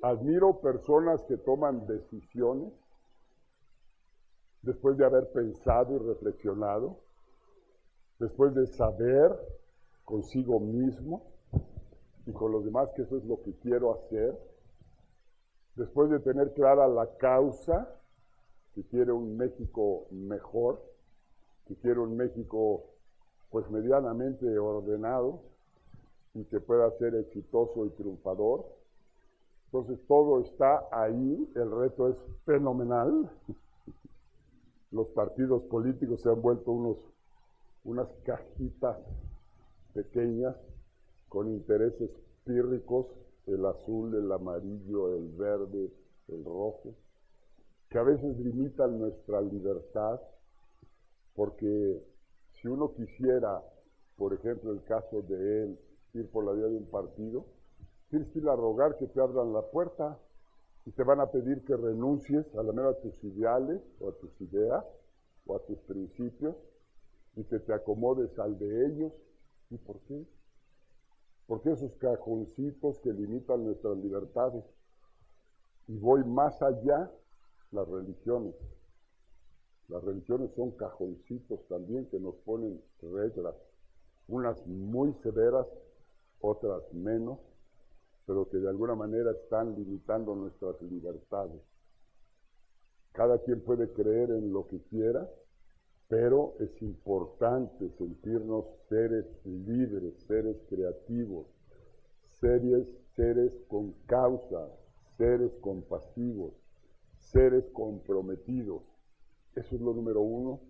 Speaker 3: Admiro personas que toman decisiones después de haber pensado y reflexionado, después de saber consigo mismo y con los demás que eso es lo que quiero hacer, después de tener clara la causa, que quiere un México mejor, y quiero un México pues medianamente ordenado y que pueda ser exitoso y triunfador. Entonces todo está ahí, el reto es fenomenal. Los partidos políticos se han vuelto unas cajitas pequeñas con intereses pírricos, el azul, el amarillo, el verde, el rojo, que a veces limitan nuestra libertad, porque si uno quisiera, por ejemplo, el caso de él, ir por la vía de un partido, tienes que ir a rogar que te abran la puerta y te van a pedir que renuncies a la mera a tus ideales o a tus ideas o a tus principios y que te acomodes al de ellos. ¿Y por qué? ¿Por qué esos cajoncitos que limitan nuestras libertades? Y voy más allá, las religiones. Las religiones son cajoncitos también que nos ponen reglas, unas muy severas, otras menos, pero que de alguna manera están limitando nuestras libertades. Cada quien puede creer en lo que quiera, pero es importante sentirnos seres libres, seres creativos, seres con causa, seres compasivos, seres comprometidos. Eso es lo número uno.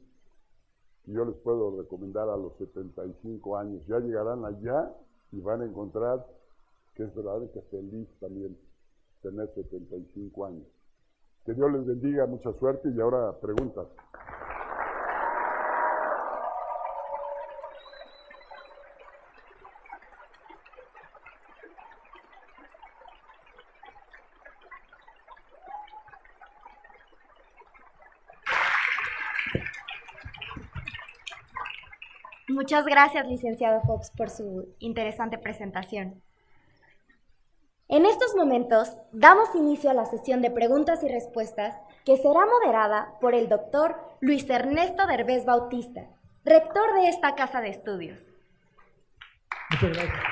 Speaker 3: Y yo les puedo recomendar a los 75 años. Ya llegarán allá y van a encontrar que es verdaderamente feliz también tener 75 años. Que Dios les bendiga, mucha suerte. Y ahora preguntas.
Speaker 2: Muchas gracias, licenciado Fox, por su interesante presentación. En estos momentos, damos inicio a la sesión de preguntas y respuestas que será moderada por el doctor Luis Ernesto Derbez Bautista, rector de esta casa de estudios.
Speaker 4: Muchas gracias.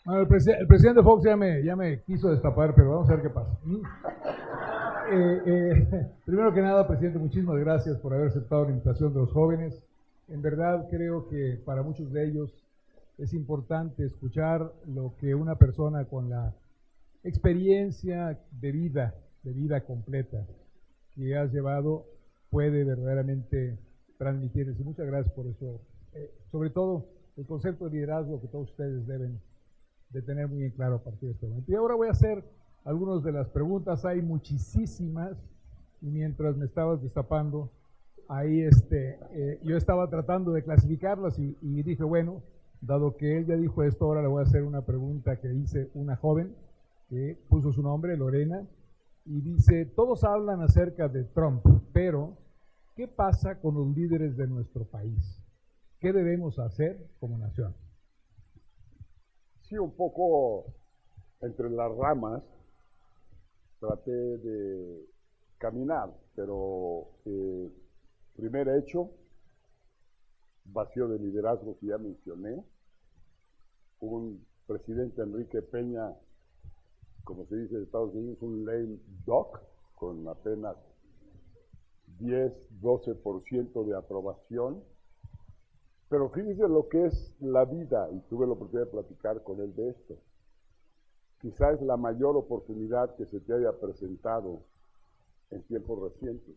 Speaker 4: Bueno, el presidente Fox ya me quiso destapar, pero vamos a ver qué pasa. Primero que nada, presidente, muchísimas gracias por haber aceptado la invitación de los jóvenes. En verdad creo que para muchos de ellos es importante escuchar lo que una persona con la experiencia de vida completa que has llevado puede verdaderamente transmitirles. Y muchas gracias por eso. Sobre todo el concepto de liderazgo que todos ustedes deben de tener muy en claro a partir de este momento. Y ahora voy a hacer algunas de las preguntas, hay muchísimas, y mientras me estabas destapando, ahí yo estaba tratando de clasificarlas y dije, bueno, dado que él ya dijo esto, ahora le voy a hacer una pregunta que dice una joven, que puso su nombre, Lorena, y dice, todos hablan acerca de Trump, pero ¿qué pasa con los líderes de nuestro país? ¿Qué debemos hacer como nación?
Speaker 3: Sí, un poco entre las ramas traté de caminar, pero primer hecho, vacío de liderazgo que ya mencioné, un presidente Enrique Peña, como se dice en Estados Unidos, un lame duck, con apenas 10-12% de aprobación, pero fíjense lo que es la vida, y tuve la oportunidad de platicar con él de esto. Quizá es la mayor oportunidad que se te haya presentado en tiempos recientes.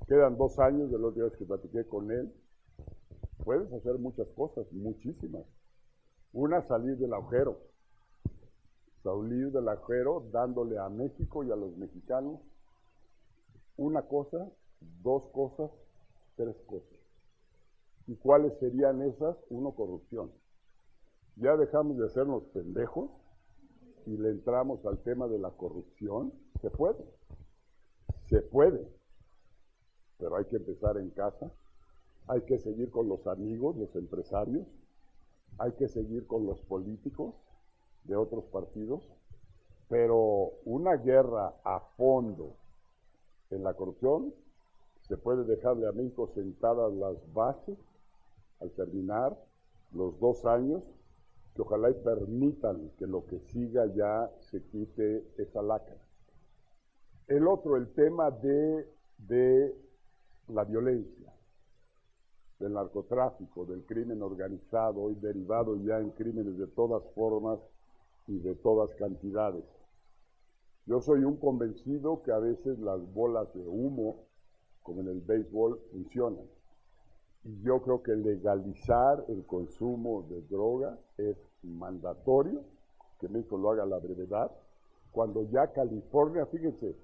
Speaker 3: Quedan 2 años de la última vez que platiqué con él. Puedes hacer muchas cosas, muchísimas. Una, salir del agujero. Salir del agujero dándole a México y a los mexicanos una cosa, 2 cosas, 3 cosas. ¿Y cuáles serían esas? 1, corrupción. Ya dejamos de hacernos pendejos y le entramos al tema de la corrupción. Se puede, pero hay que empezar en casa, hay que seguir con los amigos, los empresarios, hay que seguir con los políticos de otros partidos, pero una guerra a fondo en la corrupción se puede dejarle a México sentadas las bases al terminar los 2 años, que ojalá y permitan que lo que siga ya se quite esa lacra. El otro, el tema de la violencia, del narcotráfico, del crimen organizado, hoy derivado ya en crímenes de todas formas y de todas cantidades. Yo soy un convencido que a veces las bolas de humo, como en el béisbol, funcionan. Y yo creo que legalizar el consumo de droga es mandatorio, que México lo haga a la brevedad, cuando ya California, fíjense,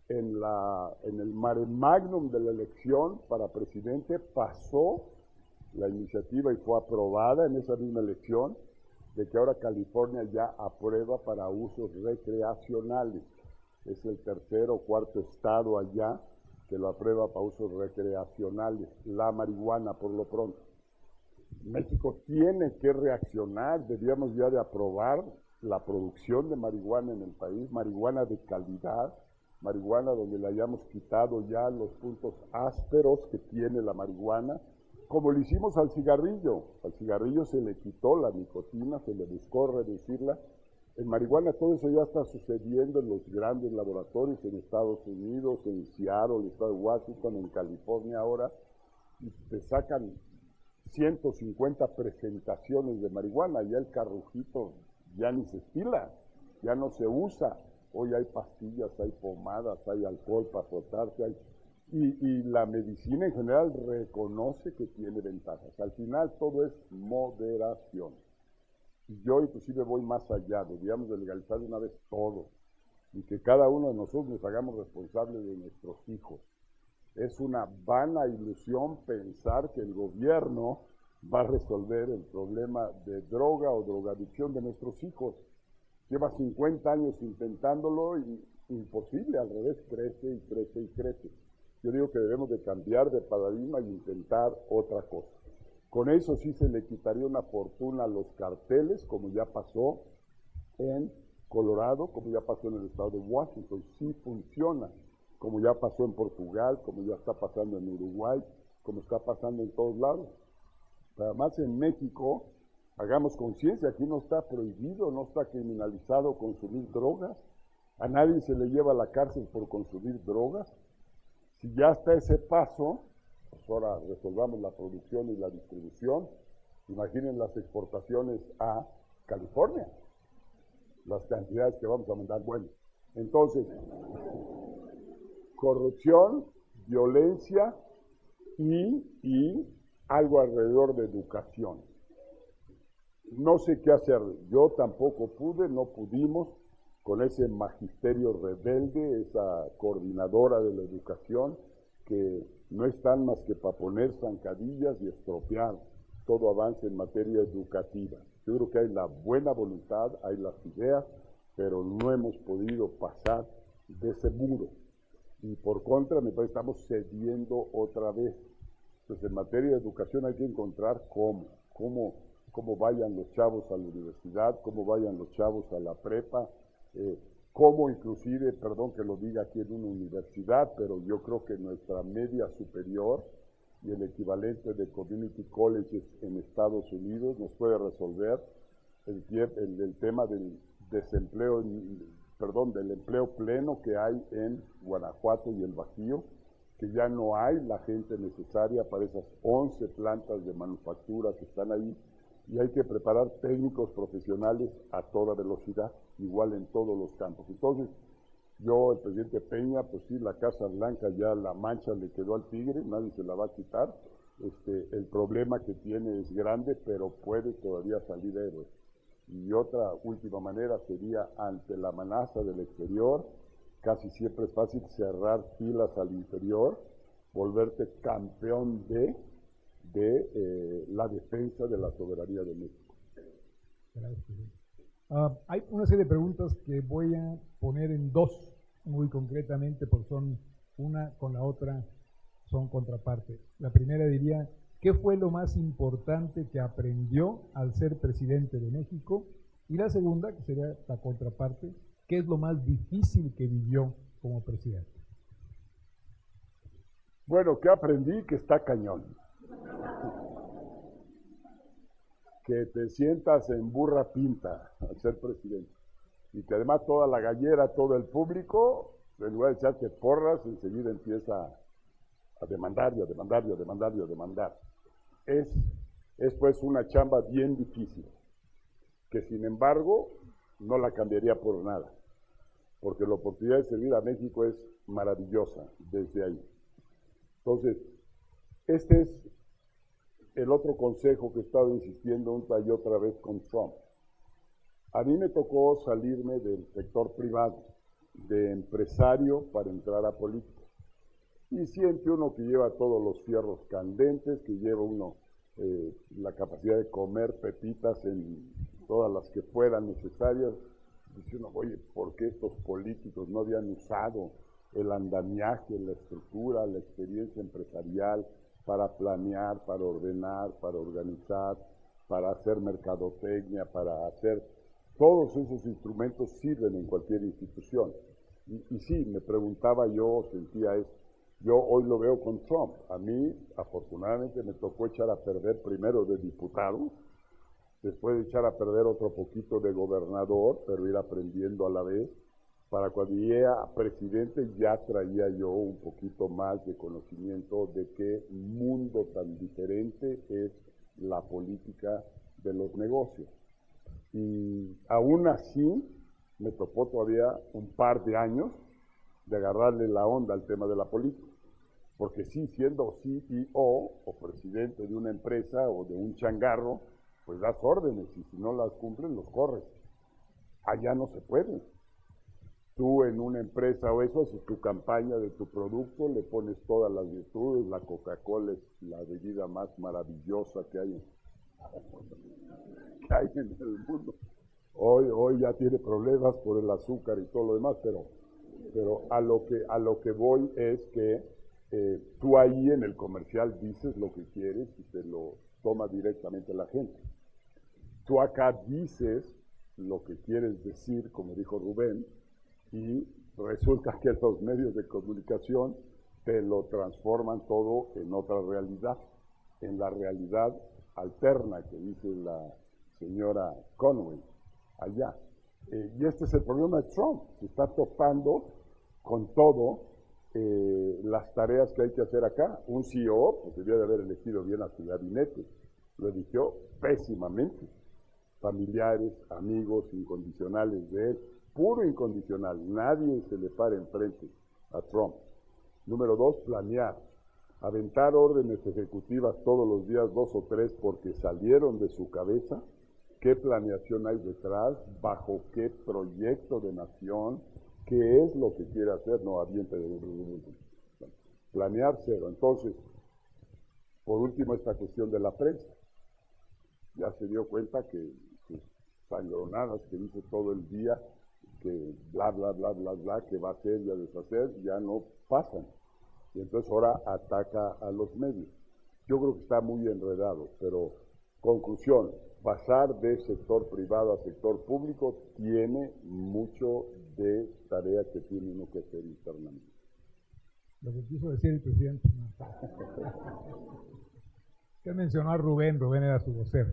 Speaker 3: en el mare magnum de la elección para presidente pasó la iniciativa y fue aprobada en esa misma elección de que ahora California ya aprueba para usos recreacionales. Es el tercer o cuarto estado allá que lo aprueba para usos recreacionales, la marihuana por lo pronto. México tiene que reaccionar, deberíamos ya de aprobar la producción de marihuana en el país, marihuana de calidad, marihuana donde le hayamos quitado ya los puntos ásperos que tiene la marihuana, como lo hicimos al cigarrillo. Al cigarrillo se le quitó la nicotina, se le buscó reducirla. En marihuana todo eso ya está sucediendo en los grandes laboratorios en Estados Unidos, en Seattle, el estado de Washington, en California ahora, y te sacan 150 presentaciones de marihuana, ya el carrujito ya ni se estila, ya no se usa. Hoy hay pastillas, hay pomadas, hay alcohol para frotarse, y la medicina en general reconoce que tiene ventajas. Al final todo es moderación. Y yo inclusive voy más allá, deberíamos de legalizar de una vez todo, y que cada uno de nosotros nos hagamos responsables de nuestros hijos. Es una vana ilusión pensar que el gobierno va a resolver el problema de droga o drogadicción de nuestros hijos. Lleva 50 años intentándolo y imposible, al revés, crece y crece y crece. Yo digo que debemos de cambiar de paradigma y intentar otra cosa. Con eso sí se le quitaría una fortuna a los carteles, como ya pasó en Colorado, como ya pasó en el estado de Washington. Sí funciona, como ya pasó en Portugal, como ya está pasando en Uruguay, como está pasando en todos lados. Además en México, hagamos conciencia, aquí no está prohibido, no está criminalizado consumir drogas, a nadie se le lleva a la cárcel por consumir drogas. Si ya está ese paso, pues ahora resolvamos la producción y la distribución. Imaginen las exportaciones a California, las cantidades que vamos a mandar. Bueno, entonces, corrupción, violencia y algo alrededor de educación. No sé qué hacer, yo tampoco pude, no pudimos, con ese magisterio rebelde, esa coordinadora de la educación, que no están más que para poner zancadillas y estropear todo avance en materia educativa. Yo creo que hay la buena voluntad, hay las ideas, pero no hemos podido pasar de ese muro. Y por contra, me parece que estamos cediendo otra vez. Entonces, en materia de educación hay que encontrar cómo vayan los chavos a la universidad, cómo vayan los chavos a la prepa, cómo inclusive, perdón que lo diga aquí en una universidad, pero yo creo que nuestra media superior y el equivalente de community colleges en Estados Unidos nos puede resolver el tema del desempleo, del empleo pleno que hay en Guanajuato y el Bajío, que ya no hay la gente necesaria para esas 11 plantas de manufactura que están ahí, y hay que preparar técnicos profesionales a toda velocidad, igual en todos los campos. Entonces, el presidente Peña, pues sí, la Casa Blanca ya la mancha le quedó al tigre, nadie se la va a quitar. El problema que tiene es grande, pero puede todavía salir héroe. Y otra última manera sería, ante la amenaza del exterior, casi siempre es fácil cerrar filas al interior, volverte campeón de la defensa de la soberanía de México.
Speaker 4: Gracias. Hay una serie de preguntas que voy a poner en dos, muy concretamente, porque son una con la otra, son contraparte. La primera diría, ¿qué fue lo más importante que aprendió al ser presidente de México? Y la segunda, que sería la contraparte, ¿qué es lo más difícil que vivió como presidente?
Speaker 3: Bueno, ¿qué aprendí? Que está cañón. Que te sientas en burra pinta al ser presidente. Y que además toda la gallera, todo el público En lugar de echarte porras, enseguida empieza a demandar y a demandar y a demandar y a demandar. Es pues una chamba bien difícil, que sin embargo no la cambiaría por nada, porque la oportunidad de servir a México es maravillosa desde ahí. Entonces, este es el otro consejo que he estado insistiendo una y otra vez con Trump. A mí me tocó salirme del sector privado, de empresario para entrar a política. Y siente uno que lleva todos los fierros candentes, que lleva uno la capacidad de comer pepitas en todas las que fueran necesarias. Dice uno, oye, ¿por qué estos políticos no habían usado el andamiaje, la estructura, la experiencia empresarial para planear, para ordenar, para organizar, para hacer mercadotecnia, para hacer... Todos esos instrumentos sirven en cualquier institución. Y sí, me preguntaba yo, sentía esto. Yo hoy lo veo con Trump. A mí, afortunadamente, me tocó echar a perder primero de diputado, después de echar a perder otro poquito de gobernador, pero ir aprendiendo a la vez. Para cuando llegué a presidente ya traía yo un poquito más de conocimiento de qué mundo tan diferente es la política de los negocios. Y aún así me tocó todavía un par de años de agarrarle la onda al tema de la política. Porque sí, siendo CEO o presidente de una empresa o de un changarro, pues das órdenes y si no las cumplen, los corres. Allá no se puede. Tú en una empresa o eso, haces tu campaña de tu producto, le pones todas las virtudes, la Coca-Cola es la bebida más maravillosa que hay en el mundo. Hoy ya tiene problemas por el azúcar y todo lo demás, pero a lo que voy es que tú ahí en el comercial dices lo que quieres y te lo toma directamente la gente. Tú acá dices lo que quieres decir, como dijo Rubén, y resulta que los medios de comunicación te lo transforman todo en otra realidad, en la realidad alterna que dice la señora Conway allá. Y este es el problema de Trump, se está topando con todo las tareas que hay que hacer acá. Un CEO pues debía de haber elegido bien a su gabinete, lo eligió pésimamente. Familiares, amigos incondicionales de él, puro incondicional, nadie se le para enfrente a Trump. Número 2, planear, aventar órdenes ejecutivas todos los días, 2 o 3, porque salieron de su cabeza. ¿Qué planeación hay detrás? ¿Bajo qué proyecto de nación? ¿Qué es lo que quiere hacer? No, aviente de planear cero. Entonces, por último, esta cuestión de la prensa. Ya se dio cuenta que sus sangronadas que dice todo el día, que bla, bla, bla, bla, bla, que va a hacer y a deshacer, ya no pasan. Y entonces ahora ataca a los medios. Yo creo que está muy enredado, pero conclusión, pasar de sector privado a sector público tiene mucho de tarea que tiene uno que hacer internamente.
Speaker 4: Lo que quiso decir el presidente. ¿Qué mencionó a Rubén? Rubén era su vocero.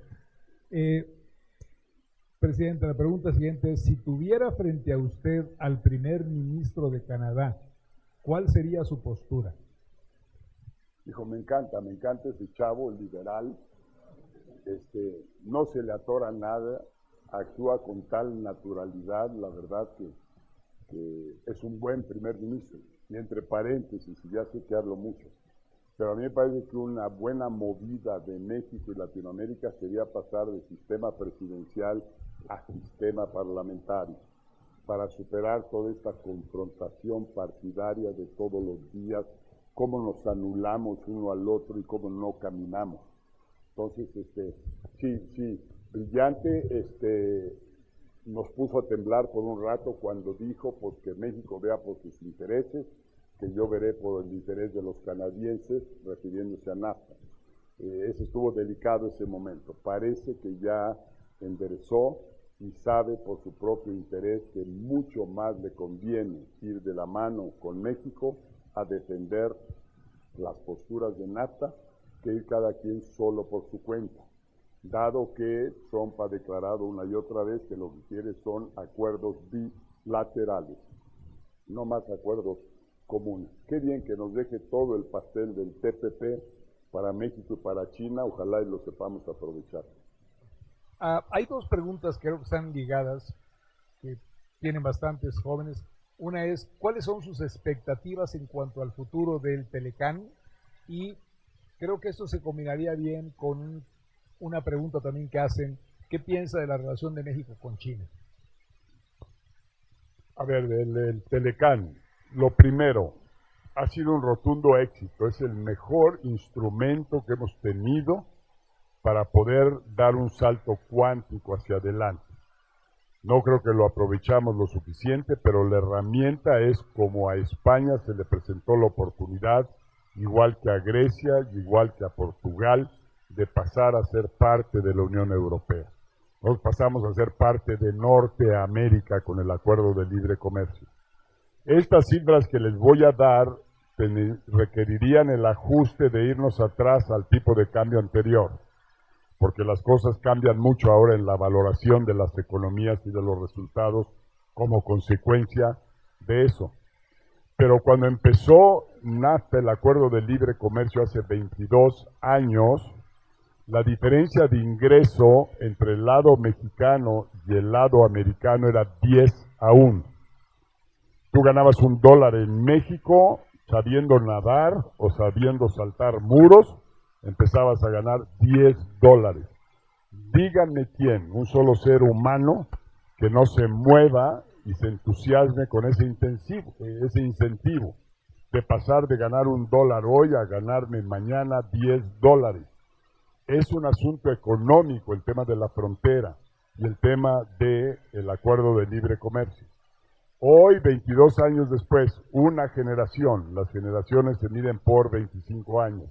Speaker 4: Presidente, la pregunta siguiente es, si tuviera frente a usted al primer ministro de Canadá, ¿cuál sería su postura?
Speaker 3: Dijo, me encanta ese chavo liberal, no se le atora nada, actúa con tal naturalidad, la verdad que es un buen primer ministro. Y entre paréntesis, y ya sé que hablo mucho, pero a mí me parece que una buena movida de México y Latinoamérica sería pasar de sistema presidencial a sistema parlamentario, para superar toda esta confrontación partidaria de todos los días, cómo nos anulamos uno al otro y cómo no caminamos. Entonces, sí, brillante, nos puso a temblar por un rato cuando dijo pues, que México vea por sus intereses, que yo veré por el interés de los canadienses, refiriéndose a NAFTA. Ese estuvo delicado ese momento. Parece que ya enderezó y sabe por su propio interés que mucho más le conviene ir de la mano con México a defender las posturas de NAFTA que ir cada quien solo por su cuenta, dado que Trump ha declarado una y otra vez que lo que quiere son acuerdos bilaterales. no más acuerdos comunes. Qué bien que nos deje todo el pastel del TPP para México y para China, ojalá y lo sepamos aprovechar.
Speaker 4: Hay dos preguntas que creo que están ligadas, que tienen bastantes jóvenes. Una es, ¿cuáles son sus expectativas en cuanto al futuro del Telecán? Y creo que esto se combinaría bien con una pregunta también que hacen, ¿qué piensa de la relación de México con China?
Speaker 3: A ver, el Telecán, lo primero, ha sido un rotundo éxito, es el mejor instrumento que hemos tenido para poder dar un salto cuántico hacia adelante. No creo que lo aprovechamos lo suficiente, pero la herramienta es como a España se le presentó la oportunidad, igual que a Grecia, igual que a Portugal, de pasar a ser parte de la Unión Europea. Nos pasamos a ser parte de Norteamérica con el Acuerdo de Libre Comercio. Estas cifras que les voy a dar requerirían el ajuste de irnos atrás al tipo de cambio anterior, porque las cosas cambian mucho ahora en la valoración de las economías y de los resultados como consecuencia de eso. Pero cuando empezó NAFTA, el Acuerdo de Libre Comercio, hace 22 años, la diferencia de ingreso entre el lado mexicano y el lado americano era 10-1. Tú ganabas $1 en México sabiendo nadar o sabiendo saltar muros, empezabas a ganar $10. Díganme quién, un solo ser humano que no se mueva y se entusiasme con ese incentivo de pasar de ganar $1 hoy a ganarme mañana $10. Es un asunto económico el tema de la frontera y el tema del Acuerdo de Libre Comercio. Hoy, 22 años después, una generación, las generaciones se miden por 25 años,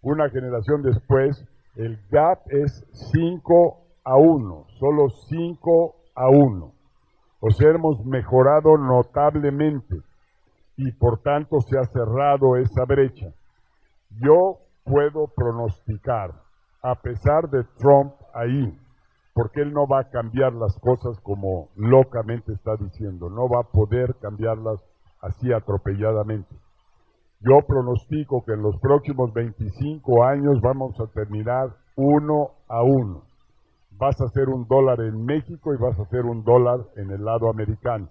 Speaker 3: una generación después, el gap es 5-1, solo 5-1. O sea, hemos mejorado notablemente y por tanto se ha cerrado esa brecha. Yo puedo pronosticar, a pesar de Trump ahí, porque él no va a cambiar las cosas como locamente está diciendo, no va a poder cambiarlas así atropelladamente. Yo pronostico que en los próximos 25 años vamos a terminar 1-1. Vas a hacer $1 en México y vas a hacer $1 en el lado americano,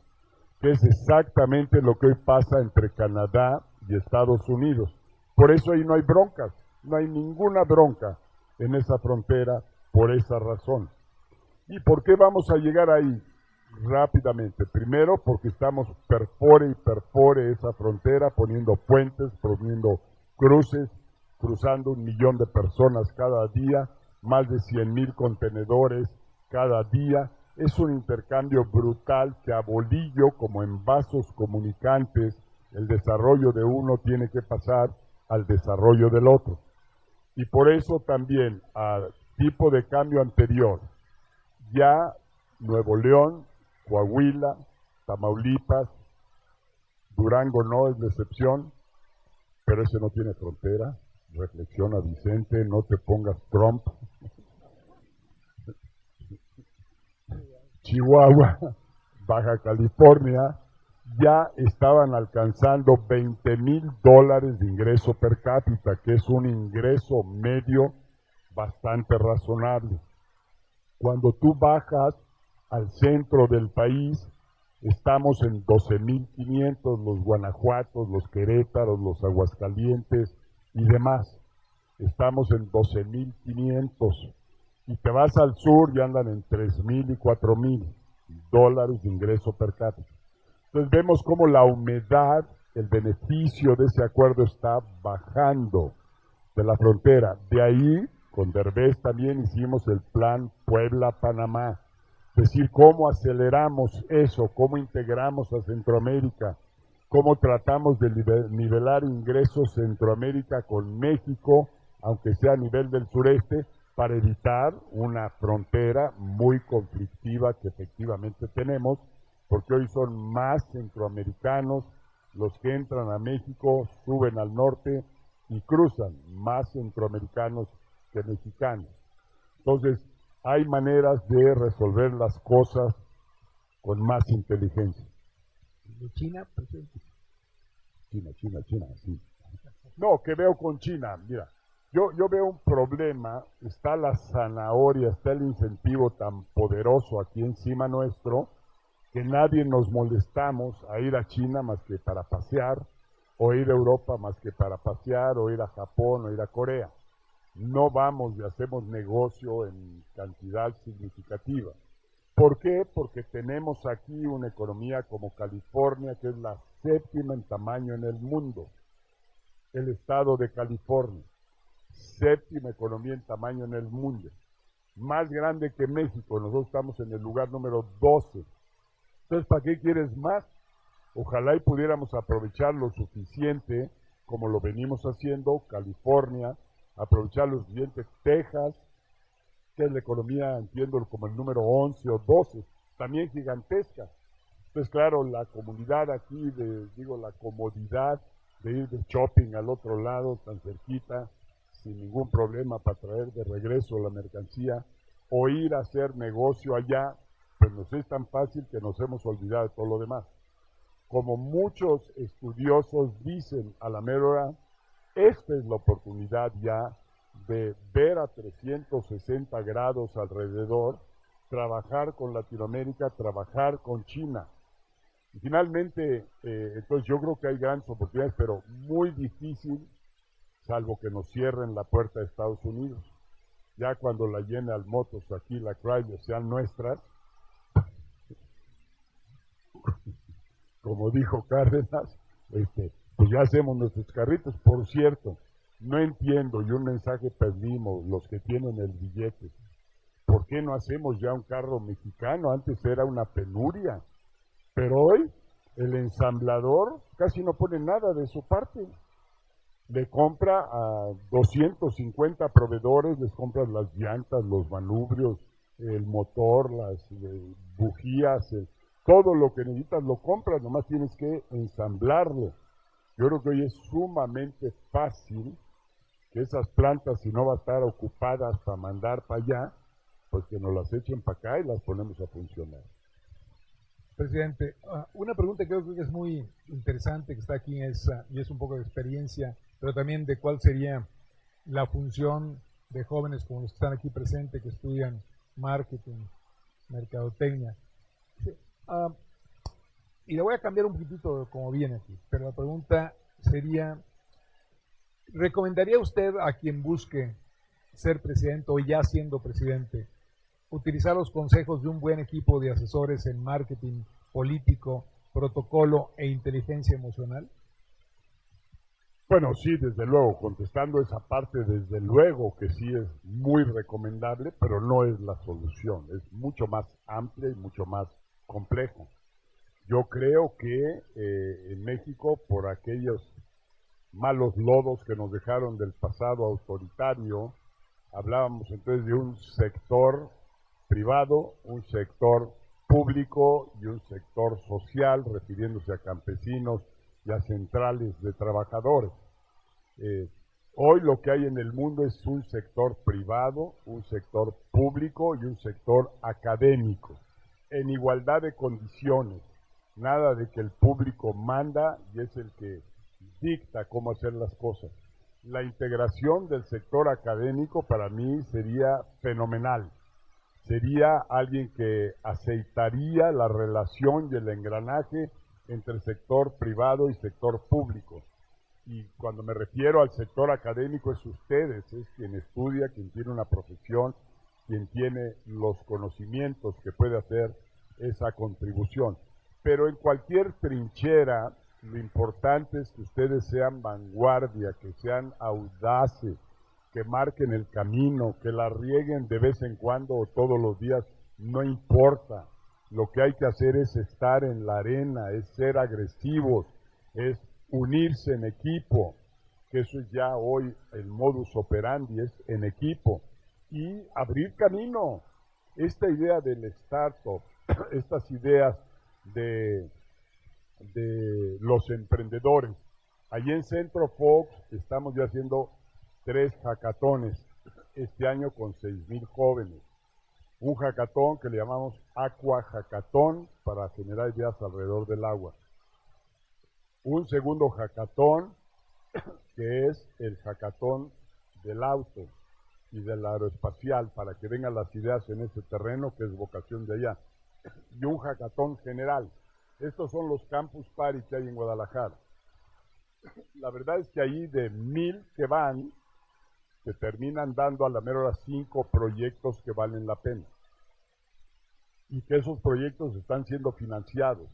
Speaker 3: que es exactamente lo que hoy pasa entre Canadá y Estados Unidos. Por eso ahí no hay broncas, no hay ninguna bronca en esa frontera por esa razón. ¿Y por qué vamos a llegar ahí? Rápidamente. Primero, porque estamos perfore y perfore esa frontera, poniendo puentes, poniendo cruces, cruzando 1 millón de personas cada día, más de 100,000 contenedores cada día. Es un intercambio brutal que a bolillo, como en vasos comunicantes, el desarrollo de uno tiene que pasar al desarrollo del otro. Y por eso también, al tipo de cambio anterior, ya Nuevo León, Coahuila, Tamaulipas, Durango no es la excepción, pero ese no tiene frontera. Reflexiona, Vicente, no te pongas Trump. Chihuahua, Baja California, ya estaban alcanzando $20,000 de ingreso per cápita, que es un ingreso medio bastante razonable. Cuando tú bajas al centro del país, estamos en 12,500, los Guanajuatos, los Querétaros, los Aguascalientes y demás. Estamos en 12,500. Y te vas al sur y andan en $3,000 y $4,000 de ingreso per cápita. Entonces vemos cómo la humedad, el beneficio de ese acuerdo está bajando de la frontera. De ahí, con Derbez también hicimos el plan Puebla-Panamá. Es decir, cómo aceleramos eso, cómo integramos a Centroamérica, cómo tratamos de nivelar ingresos Centroamérica con México, aunque sea a nivel del sureste, para evitar una frontera muy conflictiva que efectivamente tenemos, porque hoy son más centroamericanos los que entran a México, suben al norte y cruzan, más centroamericanos que mexicanos. Entonces, hay maneras de resolver las cosas con más inteligencia.
Speaker 4: ¿De China, presidente?
Speaker 3: China, sí. No, ¿qué veo con China? Mira, yo veo un problema, está la zanahoria, está el incentivo tan poderoso aquí encima nuestro, que nadie nos molestamos a ir a China más que para pasear, o ir a Europa más que para pasear, o ir a Japón, o ir a Corea. No vamos y hacemos negocio en cantidad significativa. ¿Por qué? Porque tenemos aquí una economía como California, que es la séptima en tamaño en el mundo. El estado de California, séptima economía en tamaño en el mundo. Más grande que México, nosotros estamos en el lugar número 12. Entonces, ¿para qué quieres más? Ojalá y pudiéramos aprovechar lo suficiente, como lo venimos haciendo, California, aprovechar lo suficiente, Texas, que es la economía, entiendo, como el número 11 o 12, también gigantesca. Entonces, claro, la comunidad aquí, la comodidad de ir de shopping al otro lado, tan cerquita, sin ningún problema para traer de regreso la mercancía, o ir a hacer negocio allá, pues nos es tan fácil que nos hemos olvidado de todo lo demás. Como muchos estudiosos dicen a la mera hora, esta es la oportunidad ya de ver a 360 grados alrededor, trabajar con Latinoamérica, trabajar con China. Y finalmente, entonces yo creo que hay grandes oportunidades, pero muy difícil, salvo que nos cierren la puerta de Estados Unidos. Ya cuando la General Motors aquí, la Chrysler, sean nuestras, como dijo Cárdenas, pues ya hacemos nuestros carritos. Por cierto, no entiendo, y un mensaje perdimos, los que tienen el billete, ¿por qué no hacemos ya un carro mexicano? Antes era una penuria, pero hoy el ensamblador casi no pone nada de su parte. Le compra a 250 proveedores, les compras las llantas, los manubrios, el motor, las bujías, todo lo que necesitas lo compras, nomás tienes que ensamblarlo. Yo creo que hoy es sumamente fácil que esas plantas, si no va a estar ocupadas para mandar para allá, pues que nos las echen para acá y las ponemos a funcionar.
Speaker 4: Presidente, una pregunta que creo que es muy interesante que está aquí y es un poco de experiencia, pero también de cuál sería la función de jóvenes como los que están aquí presentes, que estudian marketing, mercadotecnia. Y le voy a cambiar un poquitito como viene aquí, pero la pregunta sería, ¿recomendaría usted a quien busque ser presidente o ya siendo presidente utilizar los consejos de un buen equipo de asesores en marketing político, protocolo e inteligencia emocional?
Speaker 3: Bueno, sí, desde luego, contestando esa parte, desde luego que sí es muy recomendable, pero no es la solución, es mucho más amplia y mucho más compleja. Yo creo que en México, por aquellos malos lodos que nos dejaron del pasado autoritario, hablábamos entonces de un sector privado, un sector público y un sector social, refiriéndose a campesinos y a centrales de trabajadores. Hoy lo que hay en el mundo es un sector privado, un sector público y un sector académico, en igualdad de condiciones. Nada de que el público manda y es el que dicta cómo hacer las cosas. La integración del sector académico para mí sería fenomenal. Sería alguien que aceitaría la relación y el engranaje entre sector privado y sector público. Y cuando me refiero al sector académico es ustedes, es quien estudia, quien tiene una profesión, quien tiene los conocimientos que puede hacer esa contribución. Pero en cualquier trinchera, lo importante es que ustedes sean vanguardia, que sean audaces, que marquen el camino, que la rieguen de vez en cuando o todos los días, no importa. Lo que hay que hacer es estar en la arena, es ser agresivos, es unirse en equipo, que eso es ya hoy el modus operandi, es en equipo, y abrir camino. Esta idea del startup, estas ideas de los emprendedores. Allí en Centro Fox estamos ya haciendo 3 hackatones este año con 6,000 jóvenes. Un hackatón que le llamamos Aqua Hackatón para generar ideas alrededor del agua. un segundo hackathon, que es el hackathon del auto y del aeroespacial, para que vengan las ideas en ese terreno, que es vocación de allá, y un hackathon general. Estos son los campus party que hay en Guadalajara. La verdad es que ahí de 1000 que van, se terminan dando a la mera hora 5 proyectos que valen la pena. Y que esos proyectos están siendo financiados.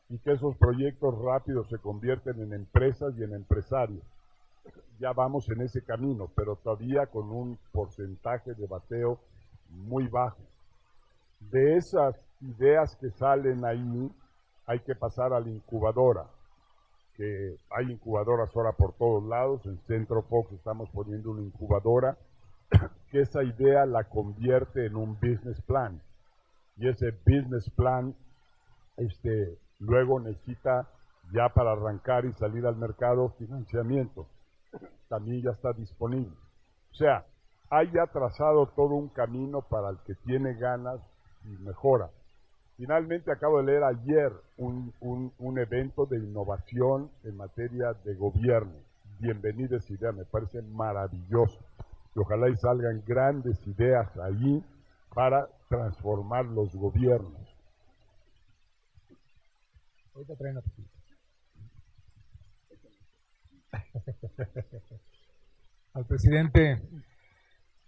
Speaker 3: Y que esos proyectos rápidos se convierten en empresas y en empresarios. Ya vamos en ese camino, pero todavía con un porcentaje de bateo muy bajo. De esas ideas que salen ahí, hay que pasar a la incubadora, que hay incubadoras ahora por todos lados. En Centro Fox estamos poniendo una incubadora que esa idea la convierte en un business plan, y ese business plan luego necesita, ya para arrancar y salir al mercado, financiamiento. También ya está disponible. O sea, hay ya trazado todo un camino para el que tiene ganas y mejora. Finalmente acabo de leer ayer un evento de innovación en materia de gobierno. Bienvenida esa idea, me parece maravilloso. Y ojalá y salgan grandes ideas ahí para transformar los gobiernos.
Speaker 4: Ahorita traen la pastilla. Al presidente,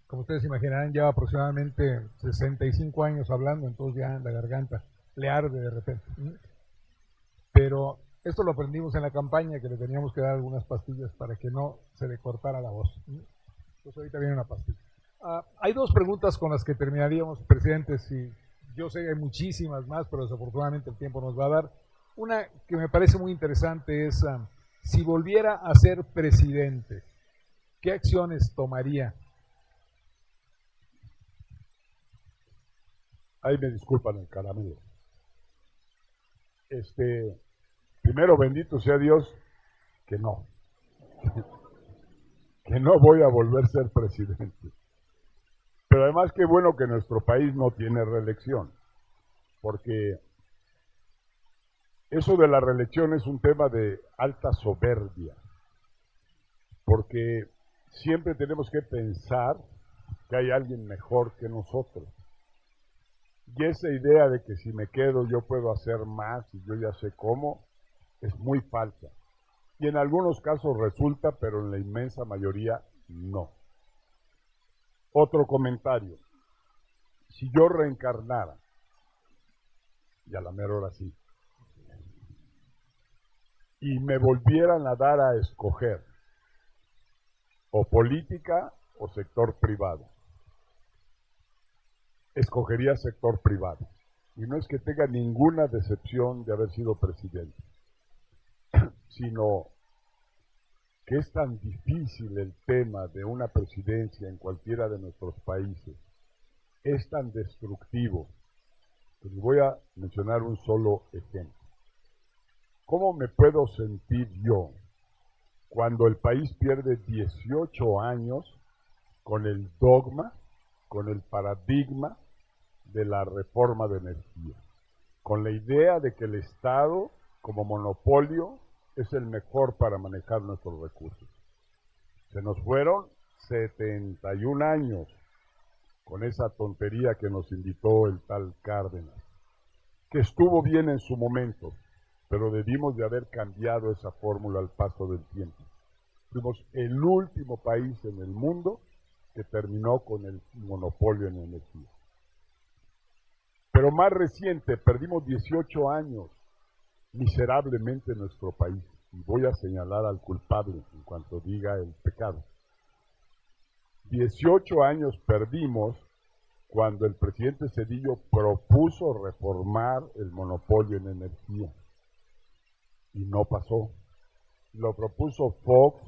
Speaker 4: como ustedes imaginarán, lleva aproximadamente 65 años hablando, entonces ya la garganta le arde de repente. Pero esto lo aprendimos en la campaña, que le teníamos que dar algunas pastillas para que no se le cortara la voz. Entonces ahorita viene una pastilla. Hay dos preguntas con las que terminaríamos, presidente. Si yo sé que hay muchísimas más, pero desafortunadamente el tiempo nos va a dar. Una que me parece muy interesante es, si volviera a ser presidente, ¿qué acciones tomaría?
Speaker 3: Ahí me disculpan el caramelo. Primero, bendito sea Dios, que no. Que no voy a volver a ser presidente. Pero además, qué bueno que nuestro país no tiene reelección, porque eso de la reelección es un tema de alta soberbia, porque siempre tenemos que pensar que hay alguien mejor que nosotros. Y esa idea de que si me quedo yo puedo hacer más y yo ya sé cómo, es muy falsa. Y en algunos casos resulta, pero en la inmensa mayoría no. Otro comentario. Si yo reencarnara, y a la mera hora sí, y me volvieran a dar a escoger, o política o sector privado, escogería sector privado. Y no es que tenga ninguna decepción de haber sido presidente, sino que es tan difícil el tema de una presidencia en cualquiera de nuestros países, es tan destructivo. Les voy a mencionar un solo ejemplo. ¿Cómo me puedo sentir yo cuando el país pierde 18 años con el dogma, con el paradigma de la reforma de energía, con la idea de que el Estado, como monopolio, es el mejor para manejar nuestros recursos? Se nos fueron 71 años con esa tontería que nos invitó el tal Cárdenas, que estuvo bien en su momento, pero debimos de haber cambiado esa fórmula al paso del tiempo. Fuimos el último país en el mundo que terminó con el monopolio en energía. Pero más reciente, perdimos 18 años miserablemente en nuestro país, y voy a señalar al culpable en cuanto diga el pecado. 18 años perdimos cuando el presidente Zedillo propuso reformar el monopolio en energía, y no pasó. Lo propuso Fox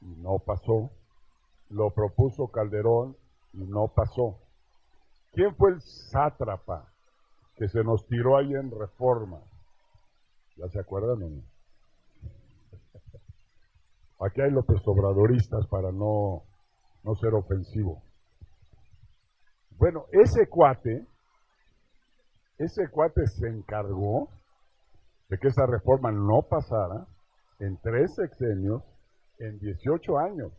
Speaker 3: y no pasó. Lo propuso Calderón y no pasó. ¿Quién fue el sátrapa que se nos tiró ahí en Reforma? ¿Ya se acuerdan o no? Aquí hay López Obradoristas para no ser ofensivo. Bueno, ese cuate se encargó de que esa reforma no pasara, en 3 sexenios, en 18 años,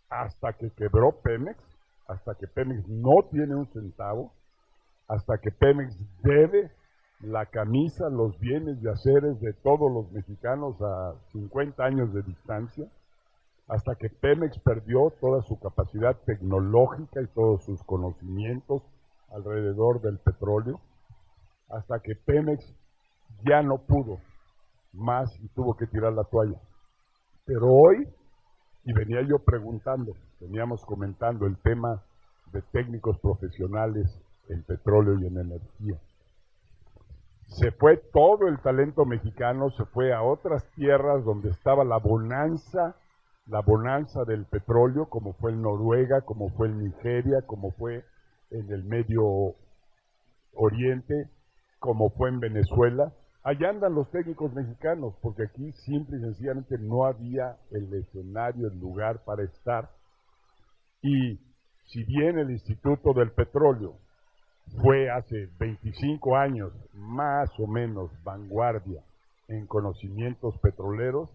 Speaker 3: hasta que quebró Pemex, hasta que Pemex no tiene un centavo, hasta que Pemex debe la camisa, los bienes y haceres de todos los mexicanos a 50 años de distancia, hasta que Pemex perdió toda su capacidad tecnológica y todos sus conocimientos alrededor del petróleo, hasta que Pemex ya no pudo más y tuvo que tirar la toalla. Pero hoy, y venía yo preguntando, veníamos comentando el tema de técnicos profesionales en petróleo y en energía. Se fue todo el talento mexicano, se fue a otras tierras donde estaba la bonanza del petróleo, como fue en Noruega, como fue en Nigeria, como fue en el Medio Oriente, como fue en Venezuela. Allá andan los técnicos mexicanos, porque aquí simple y sencillamente no había el escenario, el lugar para estar. Y si bien el Instituto del Petróleo fue hace 25 años más o menos vanguardia en conocimientos petroleros,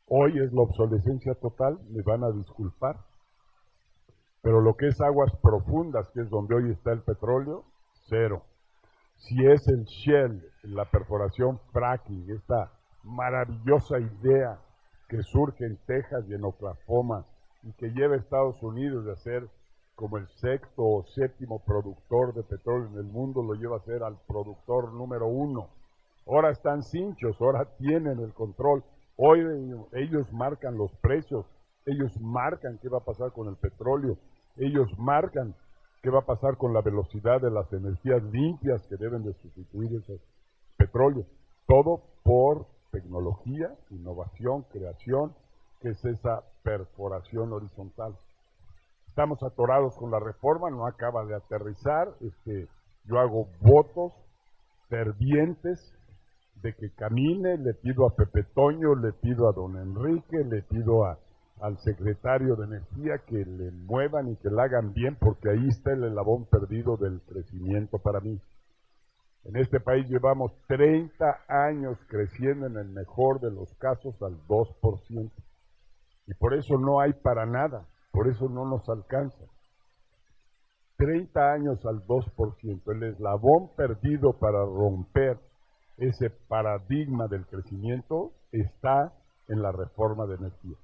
Speaker 3: hoy es la obsolescencia total, me van a disculpar, pero lo que es aguas profundas, que es donde hoy está el petróleo, cero. Si es el shell, la perforación fracking, esta maravillosa idea que surge en Texas y en Oklahoma y que lleva a Estados Unidos de hacer como el 6º o 7º productor de petróleo en el mundo, lo lleva a ser al productor número 1. Ahora están cinchos, ahora tienen el control. Hoy ellos marcan los precios, ellos marcan qué va a pasar con el petróleo, ellos marcan qué va a pasar con la velocidad de las energías limpias que deben de sustituir ese petróleo. Todo por tecnología, innovación, creación, que es esa perforación horizontal. Estamos atorados con la reforma, no acaba de aterrizar. Yo hago votos fervientes de que camine, le pido a Pepe Toño, le pido a don Enrique, le pido al secretario de Energía que le muevan y que la hagan bien, porque ahí está el eslabón perdido del crecimiento para mí. En este país llevamos 30 años creciendo en el mejor de los casos al 2%. Y por eso no hay para nada, por eso no nos alcanza. 30 años al 2%, el eslabón perdido para romper ese paradigma del crecimiento está en la reforma de energía.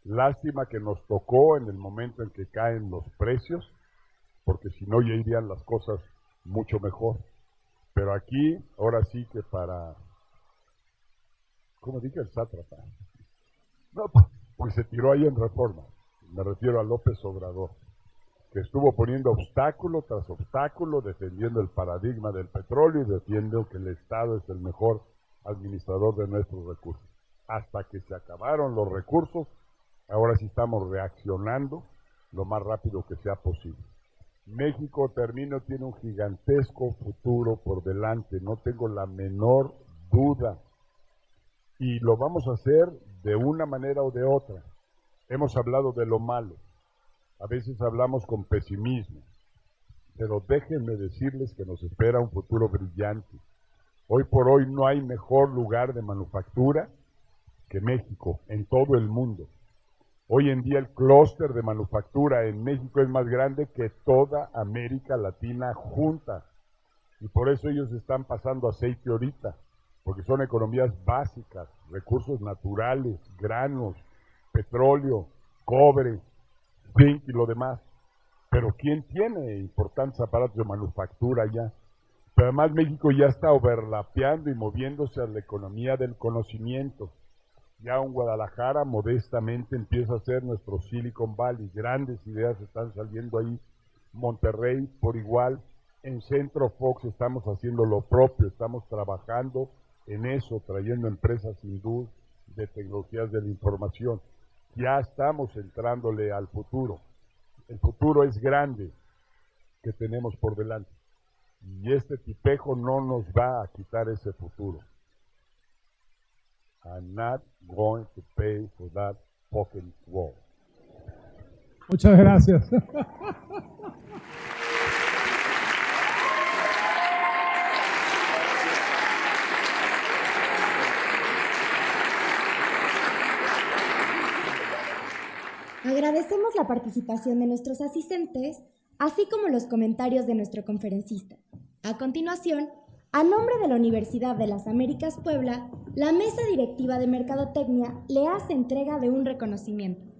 Speaker 3: Lástima que nos tocó en el momento en que caen los precios, porque si no ya irían las cosas mucho mejor. Pero aquí, ahora sí que para, ¿cómo dije? El sátrapa. No, pues se tiró ahí en reforma. Me refiero a López Obrador, que estuvo poniendo obstáculo tras obstáculo, defendiendo el paradigma del petróleo y defendiendo que el Estado es el mejor administrador de nuestros recursos. Hasta que se acabaron los recursos, ahora sí estamos reaccionando lo más rápido que sea posible. México, termino, tiene un gigantesco futuro por delante, no tengo la menor duda. Y lo vamos a hacer de una manera o de otra. Hemos hablado de lo malo, a veces hablamos con pesimismo, pero déjenme decirles que nos espera un futuro brillante. Hoy por hoy no hay mejor lugar de manufactura que México en todo el mundo. Hoy en día el clúster de manufactura en México es más grande que toda América Latina junta. Y por eso ellos están pasando aceite ahorita, porque son economías básicas, recursos naturales, granos, petróleo, cobre, zinc y lo demás. Pero ¿quién tiene importantes aparatos de manufactura allá? Pero además México ya está overlapeando y moviéndose a la economía del conocimiento. Ya en Guadalajara modestamente empieza a ser nuestro Silicon Valley, grandes ideas están saliendo ahí, Monterrey por igual, en Centro Fox estamos haciendo lo propio, estamos trabajando en eso, trayendo empresas hindú de tecnologías de la información, ya estamos entrándole al futuro, el futuro es grande que tenemos por delante y este tipejo no nos va a quitar ese futuro. I'm not going to pay for that fucking wall.
Speaker 4: Muchas gracias.
Speaker 2: Agradecemos la participación de nuestros asistentes, así como los comentarios de nuestro conferencista. A continuación, a nombre de la Universidad de las Américas Puebla, la Mesa Directiva de Mercadotecnia le hace entrega de un reconocimiento.